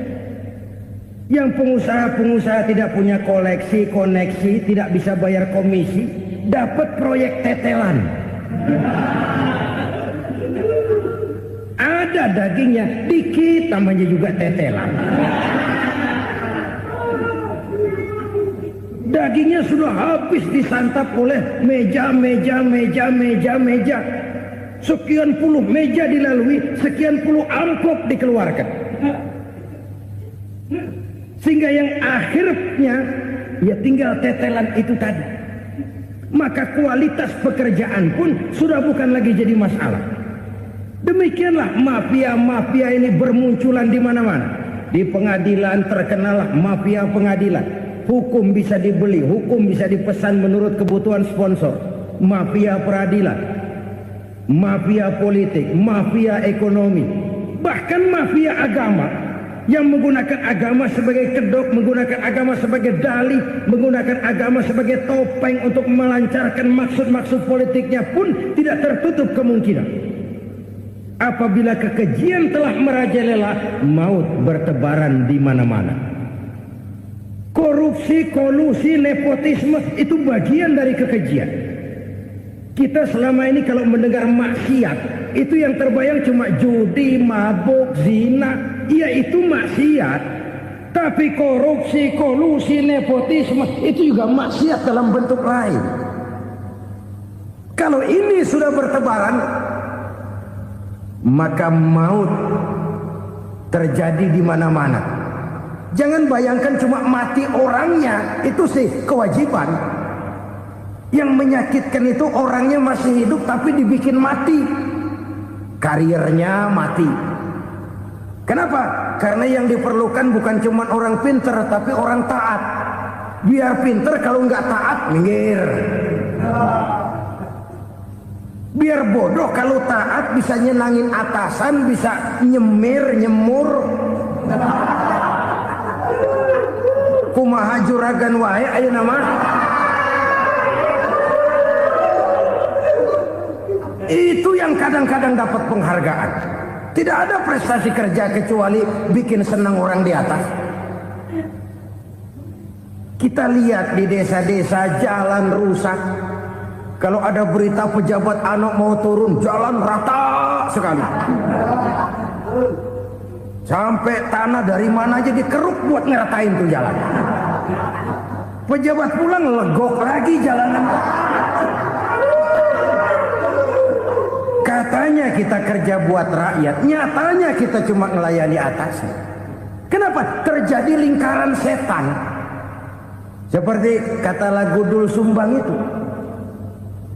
Yang pengusaha-pengusaha tidak punya koleksi, koneksi, tidak bisa bayar komisi, dapat proyek tetelan. Ada dagingnya, dikit namanya juga tetelan. Dagingnya sudah habis disantap oleh meja. Sekian puluh meja dilalui, sekian puluh amplop dikeluarkan. Sehingga yang akhirnya ya tinggal tetelan itu tadi. Maka kualitas pekerjaan pun sudah bukan lagi jadi masalah. Demikianlah mafia-mafia ini bermunculan di mana-mana. Di pengadilan terkenallah mafia pengadilan. Hukum bisa dibeli, hukum bisa dipesan menurut kebutuhan sponsor. Mafia peradilan, mafia politik, mafia ekonomi, bahkan mafia agama yang menggunakan agama sebagai kedok, menggunakan agama sebagai dalih, menggunakan agama sebagai topeng untuk melancarkan maksud-maksud politiknya pun tidak tertutup kemungkinan. Apabila kekejian telah merajalela, maut bertebaran di mana-mana. Korupsi, kolusi, nepotisme itu bagian dari kekejian. Kita selama ini kalau mendengar maksiat, itu yang terbayang cuma judi, mabuk, zina. Iya itu maksiat. Tapi korupsi, kolusi, nepotisme itu juga maksiat dalam bentuk lain. Kalau ini sudah bertebaran, maka maut terjadi di mana-mana. Jangan bayangkan cuma mati orangnya, itu sih kewajiban. Yang menyakitkan itu orangnya masih hidup tapi dibikin mati. Karirnya mati. Kenapa? Karena yang diperlukan bukan cuma orang pinter tapi orang taat. Biar pinter, kalau nggak taat minggir. Biar bodoh, kalau taat bisa nyenangin atasan, bisa nyemur. Kumaha juragan wae ayeuna mah. Itu yang kadang-kadang dapat penghargaan. Tidak ada prestasi kerja kecuali bikin senang orang di atas. Kita lihat di desa-desa jalan rusak. Kalau ada berita pejabat anak mau turun, jalan rata sekali. Sampai tanah dari mana aja dikeruk buat ngeratain tuh jalan. Pejabat pulang legok lagi jalanan. Katanya kita kerja buat rakyat, nyatanya kita cuma melayani atasnya. Kenapa? Terjadi lingkaran setan. Seperti kata lagu Dul Sumbang itu.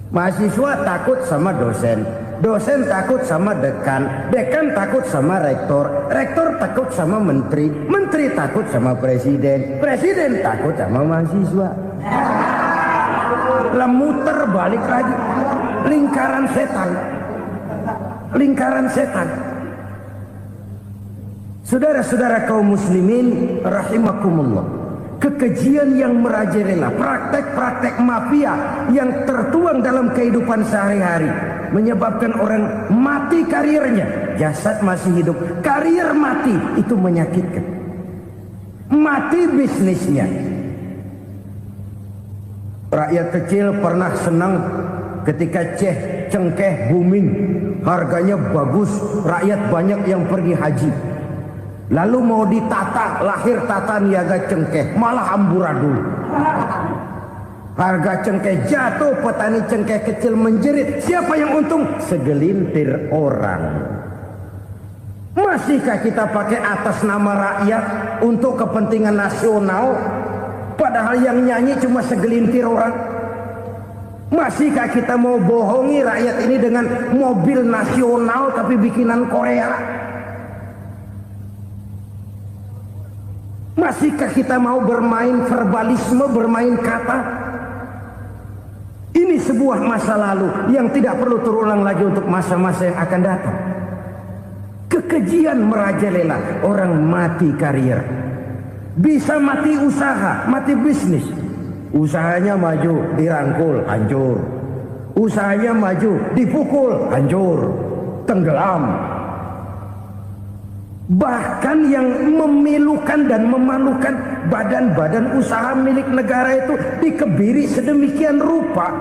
Mahasiswa takut sama dosen, dosen takut sama dekan, dekan takut sama rektor, rektor takut sama menteri, menteri takut sama presiden, presiden takut sama mahasiswa. Muter balik lagi, lingkaran setan, lingkaran setan. Saudara-saudara kaum muslimin rahimakumullah, kekejian yang merajalela, praktek-praktek mafia yang tertuang dalam kehidupan sehari-hari menyebabkan orang mati karirnya, jasad masih hidup, karir mati, itu menyakitkan. Mati bisnisnya. Rakyat kecil pernah senang ketika cengkeh booming, harganya bagus, rakyat banyak yang pergi haji. Lalu mau ditata, lahir tata niaga cengkeh, malah amburadul. Harga cengkeh jatuh, petani cengkeh kecil menjerit. Siapa yang untung? Segelintir orang. Masihkah kita pakai atas nama rakyat untuk kepentingan nasional, padahal yang nyanyi cuma segelintir orang? Masihkah kita mau bohongi rakyat ini dengan mobil nasional tapi bikinan Korea? Masihkah kita mau bermain verbalisme, bermain kata? Ini sebuah masa lalu yang tidak perlu terulang lagi untuk masa-masa yang akan datang. Kekejian merajalela, orang mati karier, bisa mati usaha, mati bisnis. Usahanya maju, dirangkul, hancur. Usahanya maju, dipukul, hancur, tenggelam. Bahkan yang memilukan dan memalukan, badan-badan usaha milik negara itu dikebiri sedemikian rupa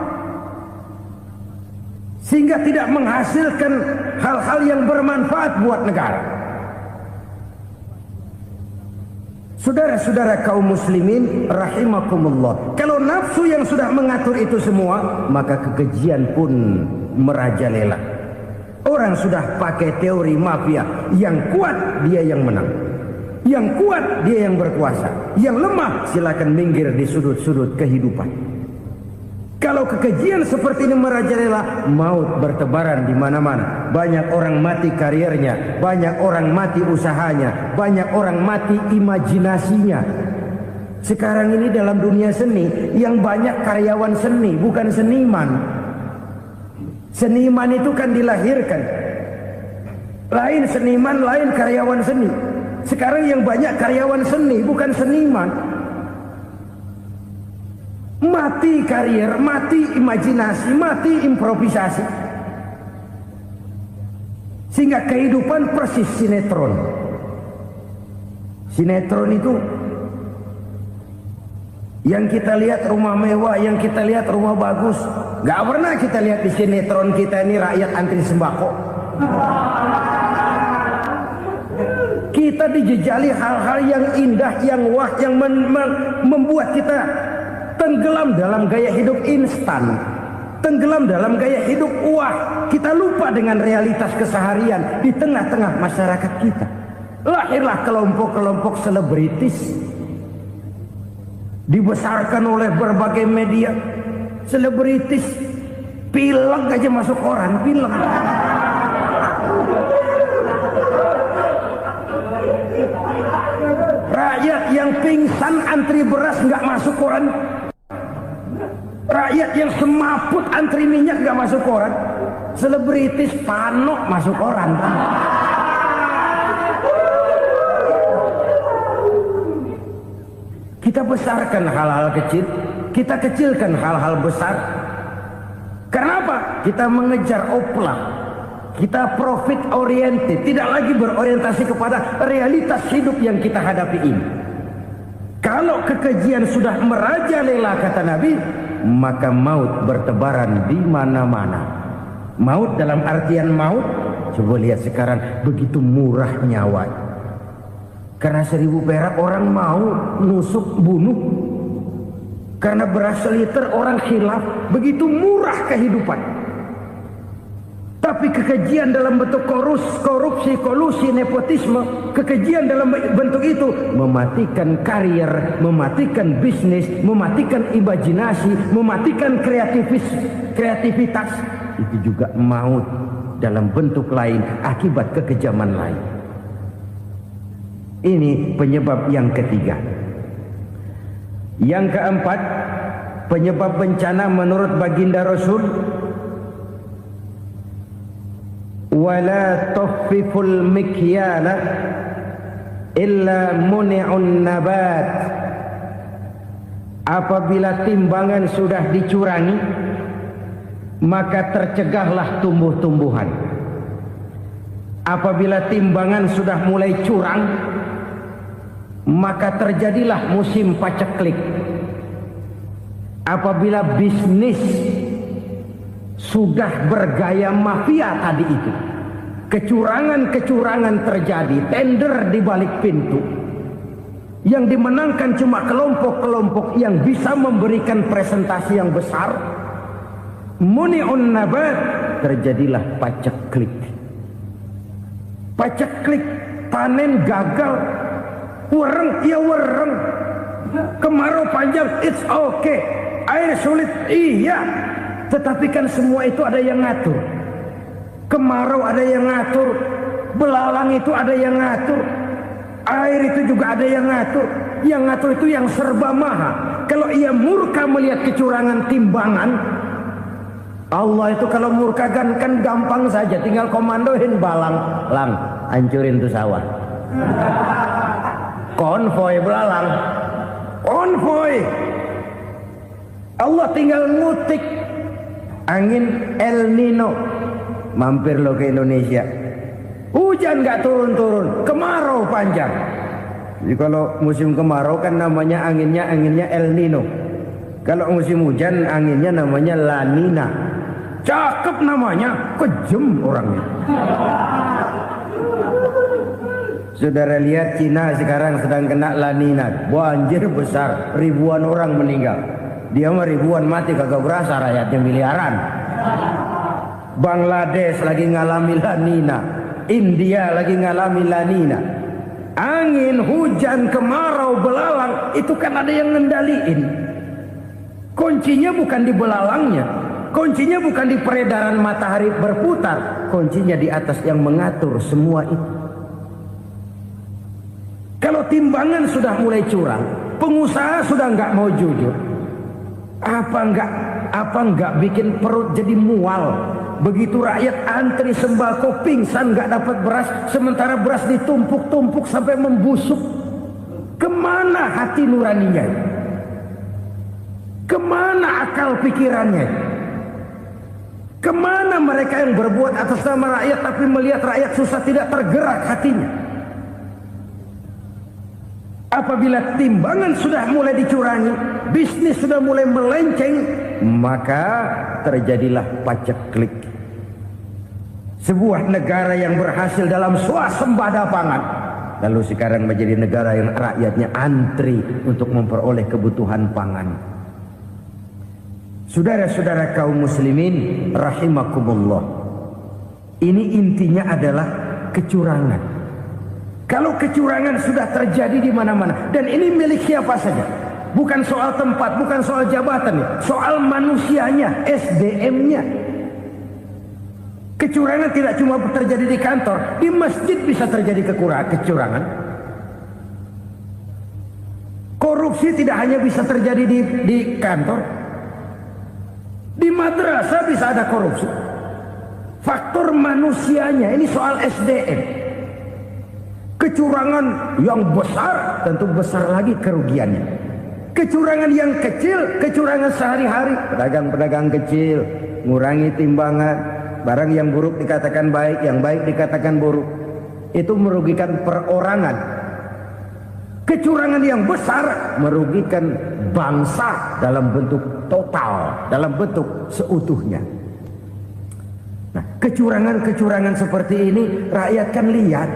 sehingga tidak menghasilkan hal-hal yang bermanfaat buat negara. Saudara-saudara kaum muslimin rahimakumullah, kalau nafsu yang sudah mengatur itu semua, maka kekejian pun merajalela. Orang sudah pakai teori mafia, yang kuat dia yang menang, yang kuat dia yang berkuasa, yang lemah silakan minggir di sudut-sudut kehidupan. Kalau kekejian seperti ini merajalela, maut bertebaran di mana-mana. Banyak orang mati kariernya, banyak orang mati usahanya, banyak orang mati imajinasinya. Sekarang ini dalam dunia seni, yang banyak karyawan seni, bukan seniman. Seniman itu kan dilahirkan, lain seniman, lain karyawan seni. Sekarang yang banyak karyawan seni, bukan seniman. Mati karier, mati imajinasi, mati improvisasi, sehingga kehidupan persis sinetron. Sinetron itu yang kita lihat rumah mewah, yang kita lihat rumah bagus. Gak pernah kita lihat di sinetron kita ini rakyat antri sembako. Kita dijejali hal-hal yang indah, yang wah, yang membuat kita tenggelam dalam gaya hidup instan, tenggelam dalam gaya hidup wah. Kita lupa dengan realitas keseharian di tengah-tengah masyarakat kita. Lahirlah kelompok-kelompok selebritis, dibesarkan oleh berbagai media. Selebritis pilek aja masuk koran, pilek. Rakyat yang pingsan antri beras nggak masuk koran. Rakyat yang semaput antri minyak nggak masuk koran. Selebritis panok masuk koran. Kita besarkan hal-hal kecil, kita kecilkan hal-hal besar. Kenapa? Kita mengejar oplah, kita profit oriented, tidak lagi berorientasi kepada realitas hidup yang kita hadapi ini. Kalau kekejian sudah merajalela, kata Nabi, maka maut bertebaran di mana-mana. Maut dalam artian maut, coba lihat sekarang begitu murah nyawa. Karena 1000 perak orang mau nusuk bunuh. Karena beras seliter orang khilaf. Begitu murah kehidupan. Tapi kekejian dalam bentuk korupsi, kolusi, nepotisme, kekejian dalam bentuk itu mematikan karier, mematikan bisnis, mematikan imajinasi, mematikan kreativitas. Itu juga maut dalam bentuk lain akibat kekejaman lain. Ini penyebab yang ketiga. Yang keempat, penyebab bencana menurut baginda Rasul, wala tukhfiful mikyala illa muni'un nabat. Apabila timbangan sudah dicurangi, maka tercegahlah tumbuh-tumbuhan. Apabila timbangan sudah mulai curang, maka terjadilah musim paceklik. Apabila bisnis sudah bergaya mafia tadi itu, kecurangan-kecurangan terjadi, tender di balik pintu, yang dimenangkan cuma kelompok-kelompok yang bisa memberikan presentasi yang besar, muni'un nabat, terjadilah paceklik. Paceklik, panen gagal, wereng ya wereng, kemarau panjang, it's okay, air sulit, iya, tetapi kan semua itu ada yang ngatur. Kemarau ada yang ngatur, belalang itu ada yang ngatur, air itu juga ada yang ngatur. Yang ngatur itu yang serba maha. Kalau ia murka melihat kecurangan timbangan, Allah itu kalau murka kan gampang saja, tinggal komandoin balang, lang, hancurin tuh sawah. Konvoy belalang, konvoy. Allah tinggal ngutik angin El Nino, mampir lo ke Indonesia. Hujan nggak turun-turun, kemarau panjang. Jadi kalau musim kemarau kan namanya anginnya El Nino. Kalau musim hujan anginnya namanya La Nina. Cakep namanya, kejem orangnya. Saudara lihat Cina sekarang sedang kena La Nina, banjir besar, ribuan orang meninggal. Dia mah ribuan mati kagak berasa, rakyatnya miliaran. Bangladesh lagi ngalami La Nina, India lagi ngalami La Nina. Angin, hujan, kemarau, belalang itu kan ada yang ngendaliin. Kuncinya bukan di belalangnya, kuncinya bukan di peredaran matahari berputar, kuncinya di atas yang mengatur semua itu. Kalau timbangan sudah mulai curang, pengusaha sudah nggak mau jujur, apa nggak bikin perut jadi mual? Begitu rakyat antri sembako pingsan nggak dapat beras, sementara beras ditumpuk-tumpuk sampai membusuk. Kemana hati nuraninya? Kemana akal pikirannya? Kemana mereka yang berbuat atas nama rakyat tapi melihat rakyat susah tidak tergerak hatinya? Apabila timbangan sudah mulai dicurangi, bisnis sudah mulai melenceng, maka terjadilah paceklik. Sebuah negara yang berhasil dalam swasembada pangan, lalu sekarang menjadi negara yang rakyatnya antri untuk memperoleh kebutuhan pangan. Saudara-saudara kaum muslimin rahimakumullah, ini intinya adalah kecurangan. Kalau kecurangan sudah terjadi di mana-mana, dan ini milik siapa saja, bukan soal tempat, bukan soal jabatan, soal manusianya, SDM-nya. Kecurangan tidak cuma terjadi di kantor, di masjid bisa terjadi kecurangan. Korupsi tidak hanya bisa terjadi di kantor, di madrasah bisa ada korupsi. Faktor manusianya, ini soal SDM. Kecurangan yang besar tentu besar lagi kerugiannya. Kecurangan yang kecil, kecurangan sehari-hari, pedagang-pedagang kecil ngurangi timbangan, barang yang buruk dikatakan baik, yang baik dikatakan buruk, itu merugikan perorangan. Kecurangan yang besar merugikan bangsa dalam bentuk total, dalam bentuk seutuhnya. Nah, kecurangan-kecurangan seperti ini rakyat kan lihat,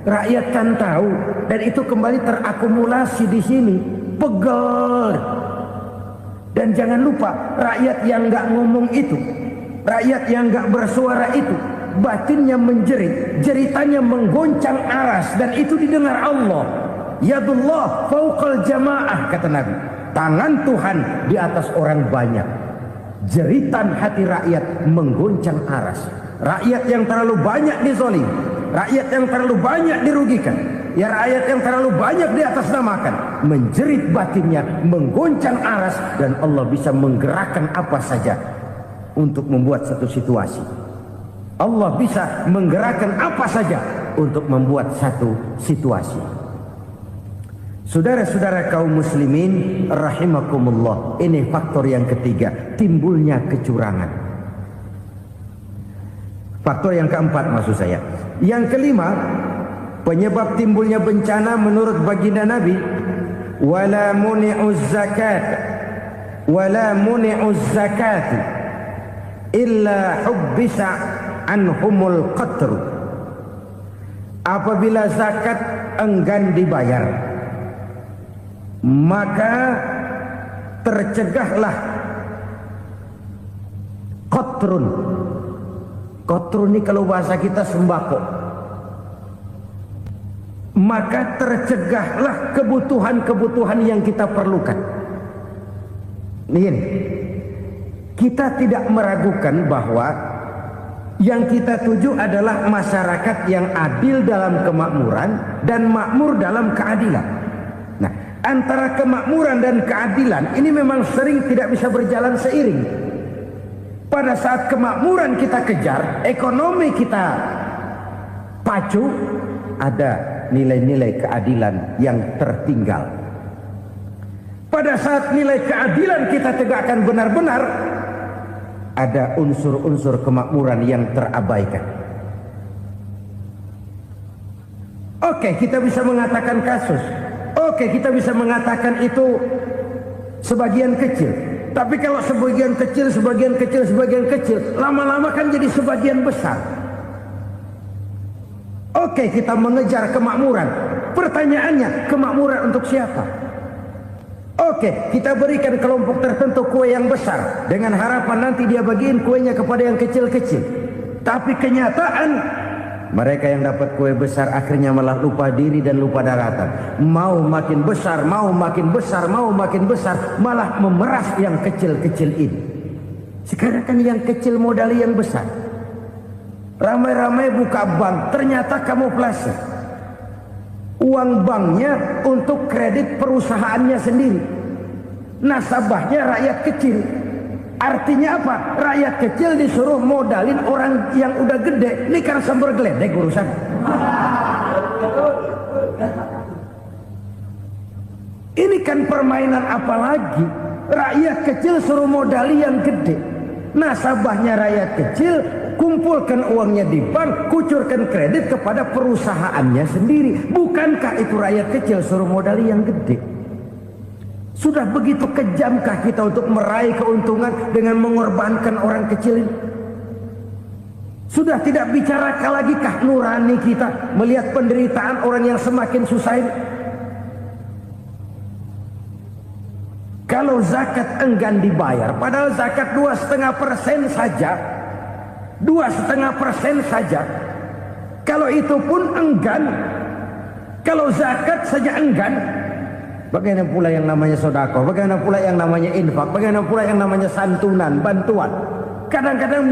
rakyat kan tahu, dan itu kembali terakumulasi di sini, pegel. Dan jangan lupa, rakyat yang nggak ngomong itu, rakyat yang nggak bersuara itu, batinnya menjerit, jeritannya menggoncang aras, dan itu didengar Allah. Yadullah fauqal jamaah, kata Nabi, tangan Tuhan di atas orang banyak. Jeritan hati rakyat menggoncang aras. Rakyat yang terlalu banyak dizolim, rakyat yang terlalu banyak dirugikan, ya rakyat yang terlalu banyak di atas namakan, menjerit batinnya, menggoncang aras, dan Allah bisa menggerakkan apa saja untuk membuat satu situasi. Allah bisa menggerakkan apa saja untuk membuat satu situasi. Saudara-saudara kaum muslimin rahimakumullah, ini faktor yang ketiga, timbulnya kecurangan. Faktor yang keempat maksud saya. Yang kelima, penyebab timbulnya bencana menurut baginda Nabi, wala muni'uz zakat wala muni'uz zakat illa hubbisa anhumul qatr. Apabila zakat enggan dibayar, maka tercegahlah kotrun. Kotrun ini kalau bahasa kita sembako. Maka tercegahlah kebutuhan-kebutuhan yang kita perlukan. Ini, kita tidak meragukan bahwa yang kita tuju adalah masyarakat yang adil dalam kemakmuran dan makmur dalam keadilan. Nah, antara kemakmuran dan keadilan ini memang sering tidak bisa berjalan seiring. Pada saat kemakmuran kita kejar, ekonomi kita pacu, ada nilai-nilai keadilan yang tertinggal. Pada saat nilai keadilan kita tegakkan benar-benar, ada unsur-unsur kemakmuran yang terabaikan. Oke, kita bisa mengatakan kasus. Oke, kita bisa mengatakan itu sebagian kecil. Tapi kalau sebagian kecil, lama-lama kan jadi sebagian besar. Oke, kita mengejar kemakmuran. Pertanyaannya, kemakmuran untuk siapa? Oke, kita berikan kelompok tertentu kue yang besar dengan harapan nanti dia bagiin kuenya kepada yang kecil-kecil. Tapi kenyataan mereka yang dapat kue besar akhirnya malah lupa diri dan lupa daratan. Mau makin besar, malah memeras yang kecil-kecil ini. Sekarang kan yang kecil modali yang besar. Ramai-ramai buka bank, ternyata kamuflase. Uang banknya untuk kredit perusahaannya sendiri. Nasabahnya rakyat kecil. Artinya apa? Rakyat kecil disuruh modalin orang yang udah gede. Ini kan sumber geledek urusan. Ini kan permainan apa lagi? Rakyat kecil suruh modali yang gede. Nasabahnya rakyat kecil, kumpulkan uangnya di bank, kucurkan kredit kepada perusahaannya sendiri. Bukankah itu rakyat kecil suruh modali yang gede? Sudah begitu kejamkah kita untuk meraih keuntungan dengan mengorbankan orang kecil ini? Sudah tidak bicara lagi kah nurani kita melihat penderitaan orang yang semakin susah ini? Kalau zakat enggan dibayar, padahal zakat 2,5% saja, 2,5% saja. Kalau itu pun enggan, kalau zakat saja enggan, bagaimana pula yang namanya sodako, bagaimana pula yang namanya infak, bagaimana pula yang namanya santunan, bantuan. Kadang-kadang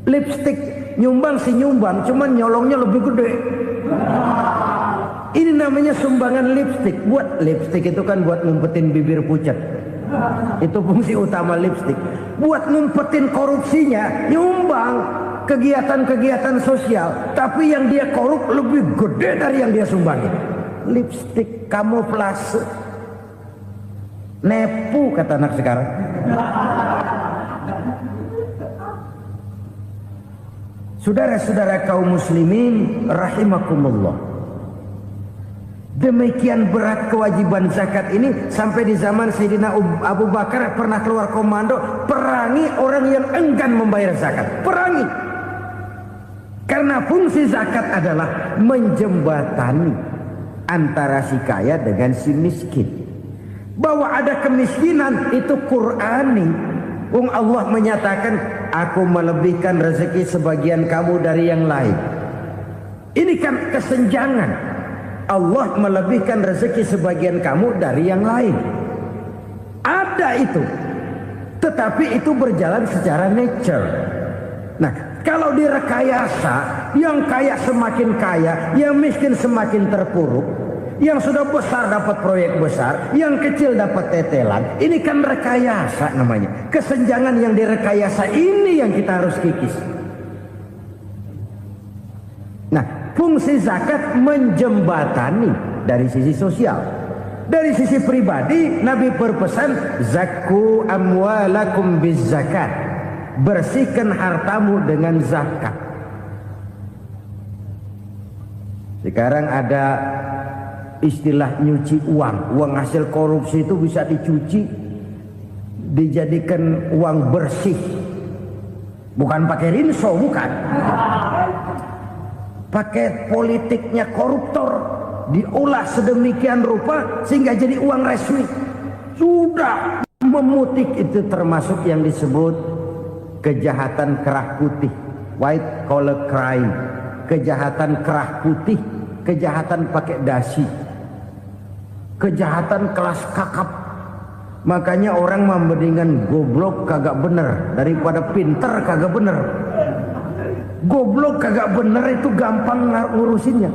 lipstick nyumbang si nyumbang, cuman nyolongnya lebih gede. Ini namanya sumbangan lipstick. Buat lipstick itu kan buat ngumpetin bibir pucat. Itu fungsi utama lipstick. Buat ngumpetin korupsinya, nyumbang kegiatan-kegiatan sosial. Tapi yang dia korup lebih gede dari yang dia sumbangin. Lipstick kamuflase. Nepu kata anak sekarang. Saudara-saudara kaum muslimin rahimakumullah. Demikian berat kewajiban zakat ini sampai di zaman Sayyidina Abu Bakar pernah keluar komando perangi orang yang enggan membayar zakat. Perangi. Karena fungsi zakat adalah menjembatani antara si kaya dengan si miskin. Bahwa ada kemiskinan itu Qur'ani. Allah menyatakan, aku melebihkan rezeki sebagian kamu dari yang lain. Ini kan kesenjangan. Allah melebihkan rezeki sebagian kamu dari yang lain. Ada itu. Tetapi itu berjalan secara nature. Nah, kalau direkayasa, yang kaya semakin kaya, yang miskin semakin terpuruk, yang sudah besar dapat proyek besar, yang kecil dapat tetelan. Ini kan rekayasa namanya. Kesenjangan yang direkayasa ini yang kita harus kikis. Nah, fungsi zakat menjembatani dari sisi sosial. Dari sisi pribadi, Nabi berpesan, zakku amwalakum biz zakat. Bersihkan hartamu dengan zakat. Sekarang ada istilah nyuci uang. Uang hasil korupsi itu bisa dicuci, dijadikan uang bersih. Bukan pakai rinso, bukan. Pakai politiknya koruptor, diolah sedemikian rupa sehingga jadi uang resmi. Sudah memutik, itu termasuk yang disebut kejahatan kerah putih, white collar crime, kejahatan kerah putih, kejahatan pakai dasi, kejahatan kelas kakap. Makanya orang mendingan goblok kagak bener daripada pinter kagak bener. Goblok kagak bener itu gampang ngurusinnya,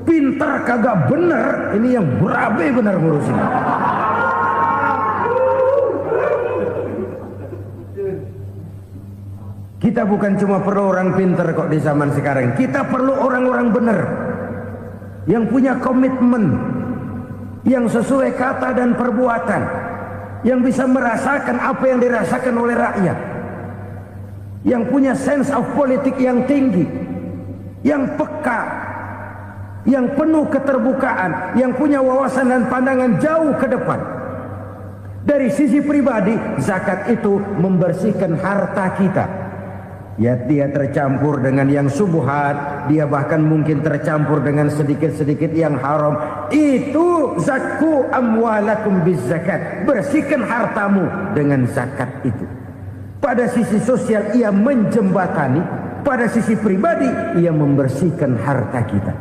pinter kagak bener ini yang berabe bener ngurusinnya. Kita bukan cuma perlu orang pinter kok di zaman sekarang, kita perlu orang-orang bener yang punya komitmen, yang sesuai kata dan perbuatan, yang bisa merasakan apa yang dirasakan oleh rakyat, yang punya sense of politik yang tinggi, yang peka, yang penuh keterbukaan, yang punya wawasan dan pandangan jauh ke depan. Dari sisi pribadi, zakat itu membersihkan harta kita. Ya, dia tercampur dengan yang subuhat, dia bahkan mungkin tercampur dengan sedikit-sedikit yang haram. Itu zakku amwalakum bizzakat. Bersihkan hartamu dengan zakat itu. Pada sisi sosial ia menjembatani, pada sisi pribadi ia membersihkan harta kita.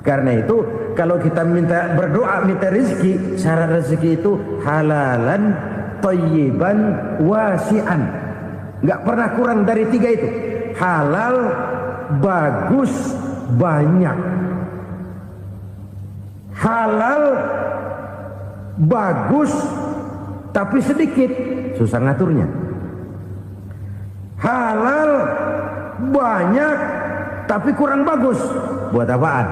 Karena itu kalau kita minta berdoa minta rezeki, syarat rezeki itu halalan thayyiban wasi'an. Nggak pernah kurang dari 3 itu. Halal, bagus, banyak. Halal, bagus, tapi sedikit, susah ngaturnya. Halal, banyak, tapi kurang bagus, buat apaan?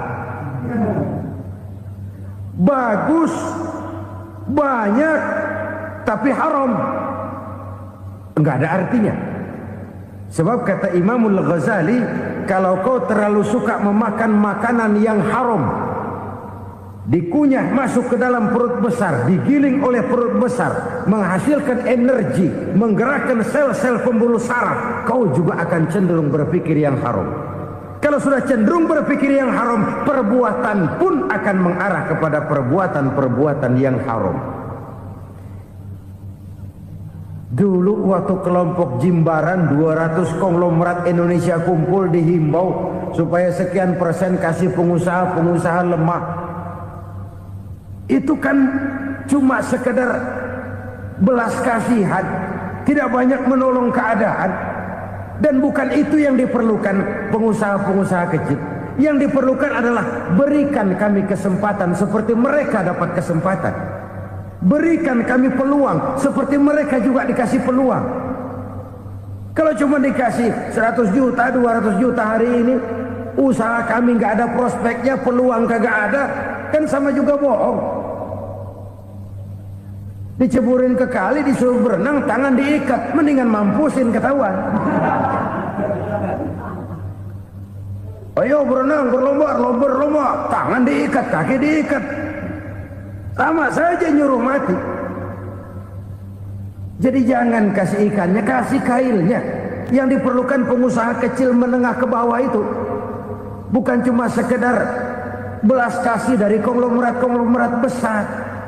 Bagus, banyak, tapi haram, enggak ada artinya. Sebab kata Imamul Ghazali, kalau kau terlalu suka memakan makanan yang haram, dikunyah masuk ke dalam perut besar, digiling oleh perut besar, menghasilkan energi, menggerakkan sel-sel pembuluh saraf, kau juga akan cenderung berpikir yang haram. Kalau sudah cenderung berpikir yang haram, perbuatan pun akan mengarah kepada perbuatan-perbuatan yang haram. Dulu waktu kelompok Jimbaran 200 konglomerat Indonesia kumpul dihimbau supaya sekian persen kasih pengusaha-pengusaha lemah. Itu kan cuma sekedar belas kasihan, tidak banyak menolong keadaan. Dan bukan itu yang diperlukan pengusaha-pengusaha kecil. Yang diperlukan adalah berikan kami kesempatan seperti mereka dapat kesempatan. Berikan kami peluang seperti mereka juga dikasih peluang. Kalau cuma dikasih 100 juta, 200 juta hari ini, usaha kami nggak ada prospeknya, peluang kagak ada, kan sama juga bohong. Diceburin ke kali, disuruh berenang, tangan diikat, mendingan mampusin ketahuan. Ayo berenang, berlomba, tangan diikat, kaki diikat. Sama saja nyuruh mati. Jadi jangan kasih ikannya, kasih kailnya. Yang diperlukan pengusaha kecil menengah ke bawah itu bukan cuma sekedar belas kasih dari konglomerat-konglomerat besar.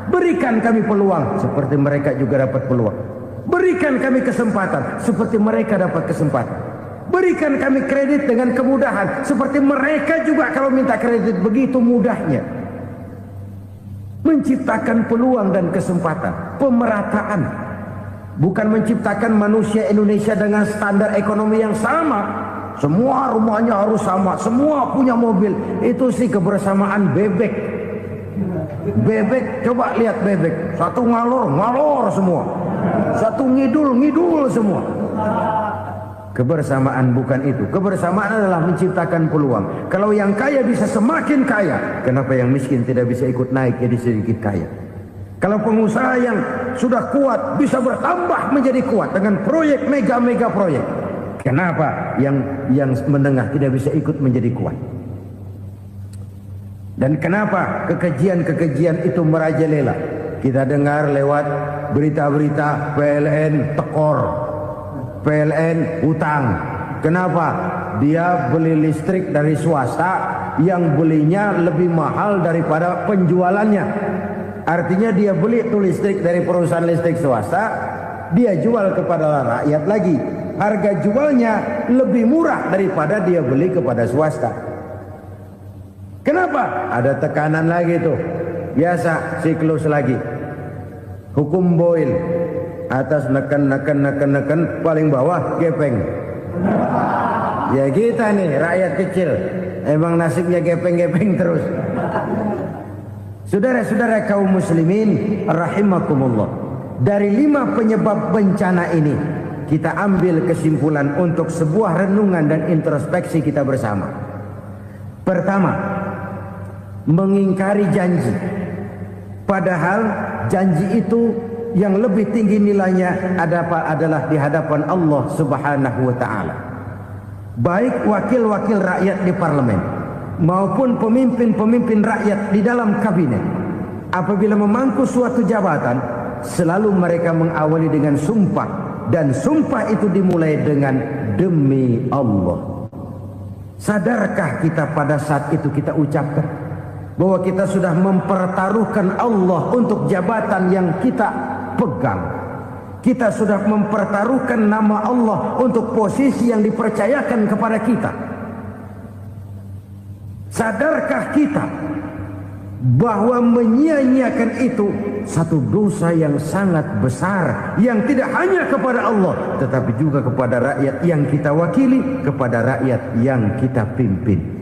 Berikan kami peluang seperti mereka juga dapat peluang. Berikan kami kesempatan seperti mereka dapat kesempatan. Berikan kami kredit dengan kemudahan seperti mereka juga kalau minta kredit begitu mudahnya. Menciptakan peluang dan kesempatan, pemerataan, bukan menciptakan manusia Indonesia dengan standar ekonomi yang sama. Semua rumahnya harus sama, semua punya mobil. Itu sih kebersamaan bebek. Bebek, coba lihat bebek, satu ngalor semua, satu ngidul semua. Kebersamaan bukan itu. Kebersamaan adalah menciptakan peluang. Kalau yang kaya bisa semakin kaya, kenapa yang miskin tidak bisa ikut naik jadi sedikit kaya? Kalau pengusaha yang sudah kuat bisa bertambah menjadi kuat dengan proyek mega proyek, kenapa yang menengah tidak bisa ikut menjadi kuat? Dan kenapa kekejian itu merajalela? Kita dengar lewat berita-berita PLN tekor, PLN utang. Kenapa? dia beli listrik dari swasta yang belinya lebih mahal daripada penjualannya. Artinya dia beli itu listrik dari perusahaan listrik swasta, dia jual kepada rakyat lagi. Harga jualnya lebih murah daripada dia beli kepada swasta. Kenapa? Ada tekanan lagi tuh. Biasa siklus lagi. Hukum Boyle. Atas neken, paling bawah gepeng. Ya kita nih rakyat kecil, emang nasibnya gepeng-gepeng terus. Saudara-saudara kaum muslimin rahimakumullah, dari 5 penyebab bencana ini kita ambil kesimpulan untuk sebuah renungan dan introspeksi kita bersama. Pertama, mengingkari janji, padahal janji itu yang lebih tinggi nilainya adalah di hadapan Allah Subhanahu wa ta'ala. Baik wakil-wakil rakyat di parlemen maupun pemimpin-pemimpin rakyat di dalam kabinet, apabila memangku suatu jabatan, selalu mereka mengawali dengan sumpah, dan sumpah itu dimulai dengan demi Allah. Sadarkah kita pada saat itu kita ucapkan bahwa kita sudah mempertaruhkan Allah untuk jabatan yang kita pegang? Kita sudah mempertaruhkan nama Allah untuk posisi yang dipercayakan kepada kita. Sadarkah kita bahwa menyia-nyiakan itu satu dosa yang sangat besar, yang tidak hanya kepada Allah tetapi juga kepada rakyat yang kita wakili, kepada rakyat yang kita pimpin.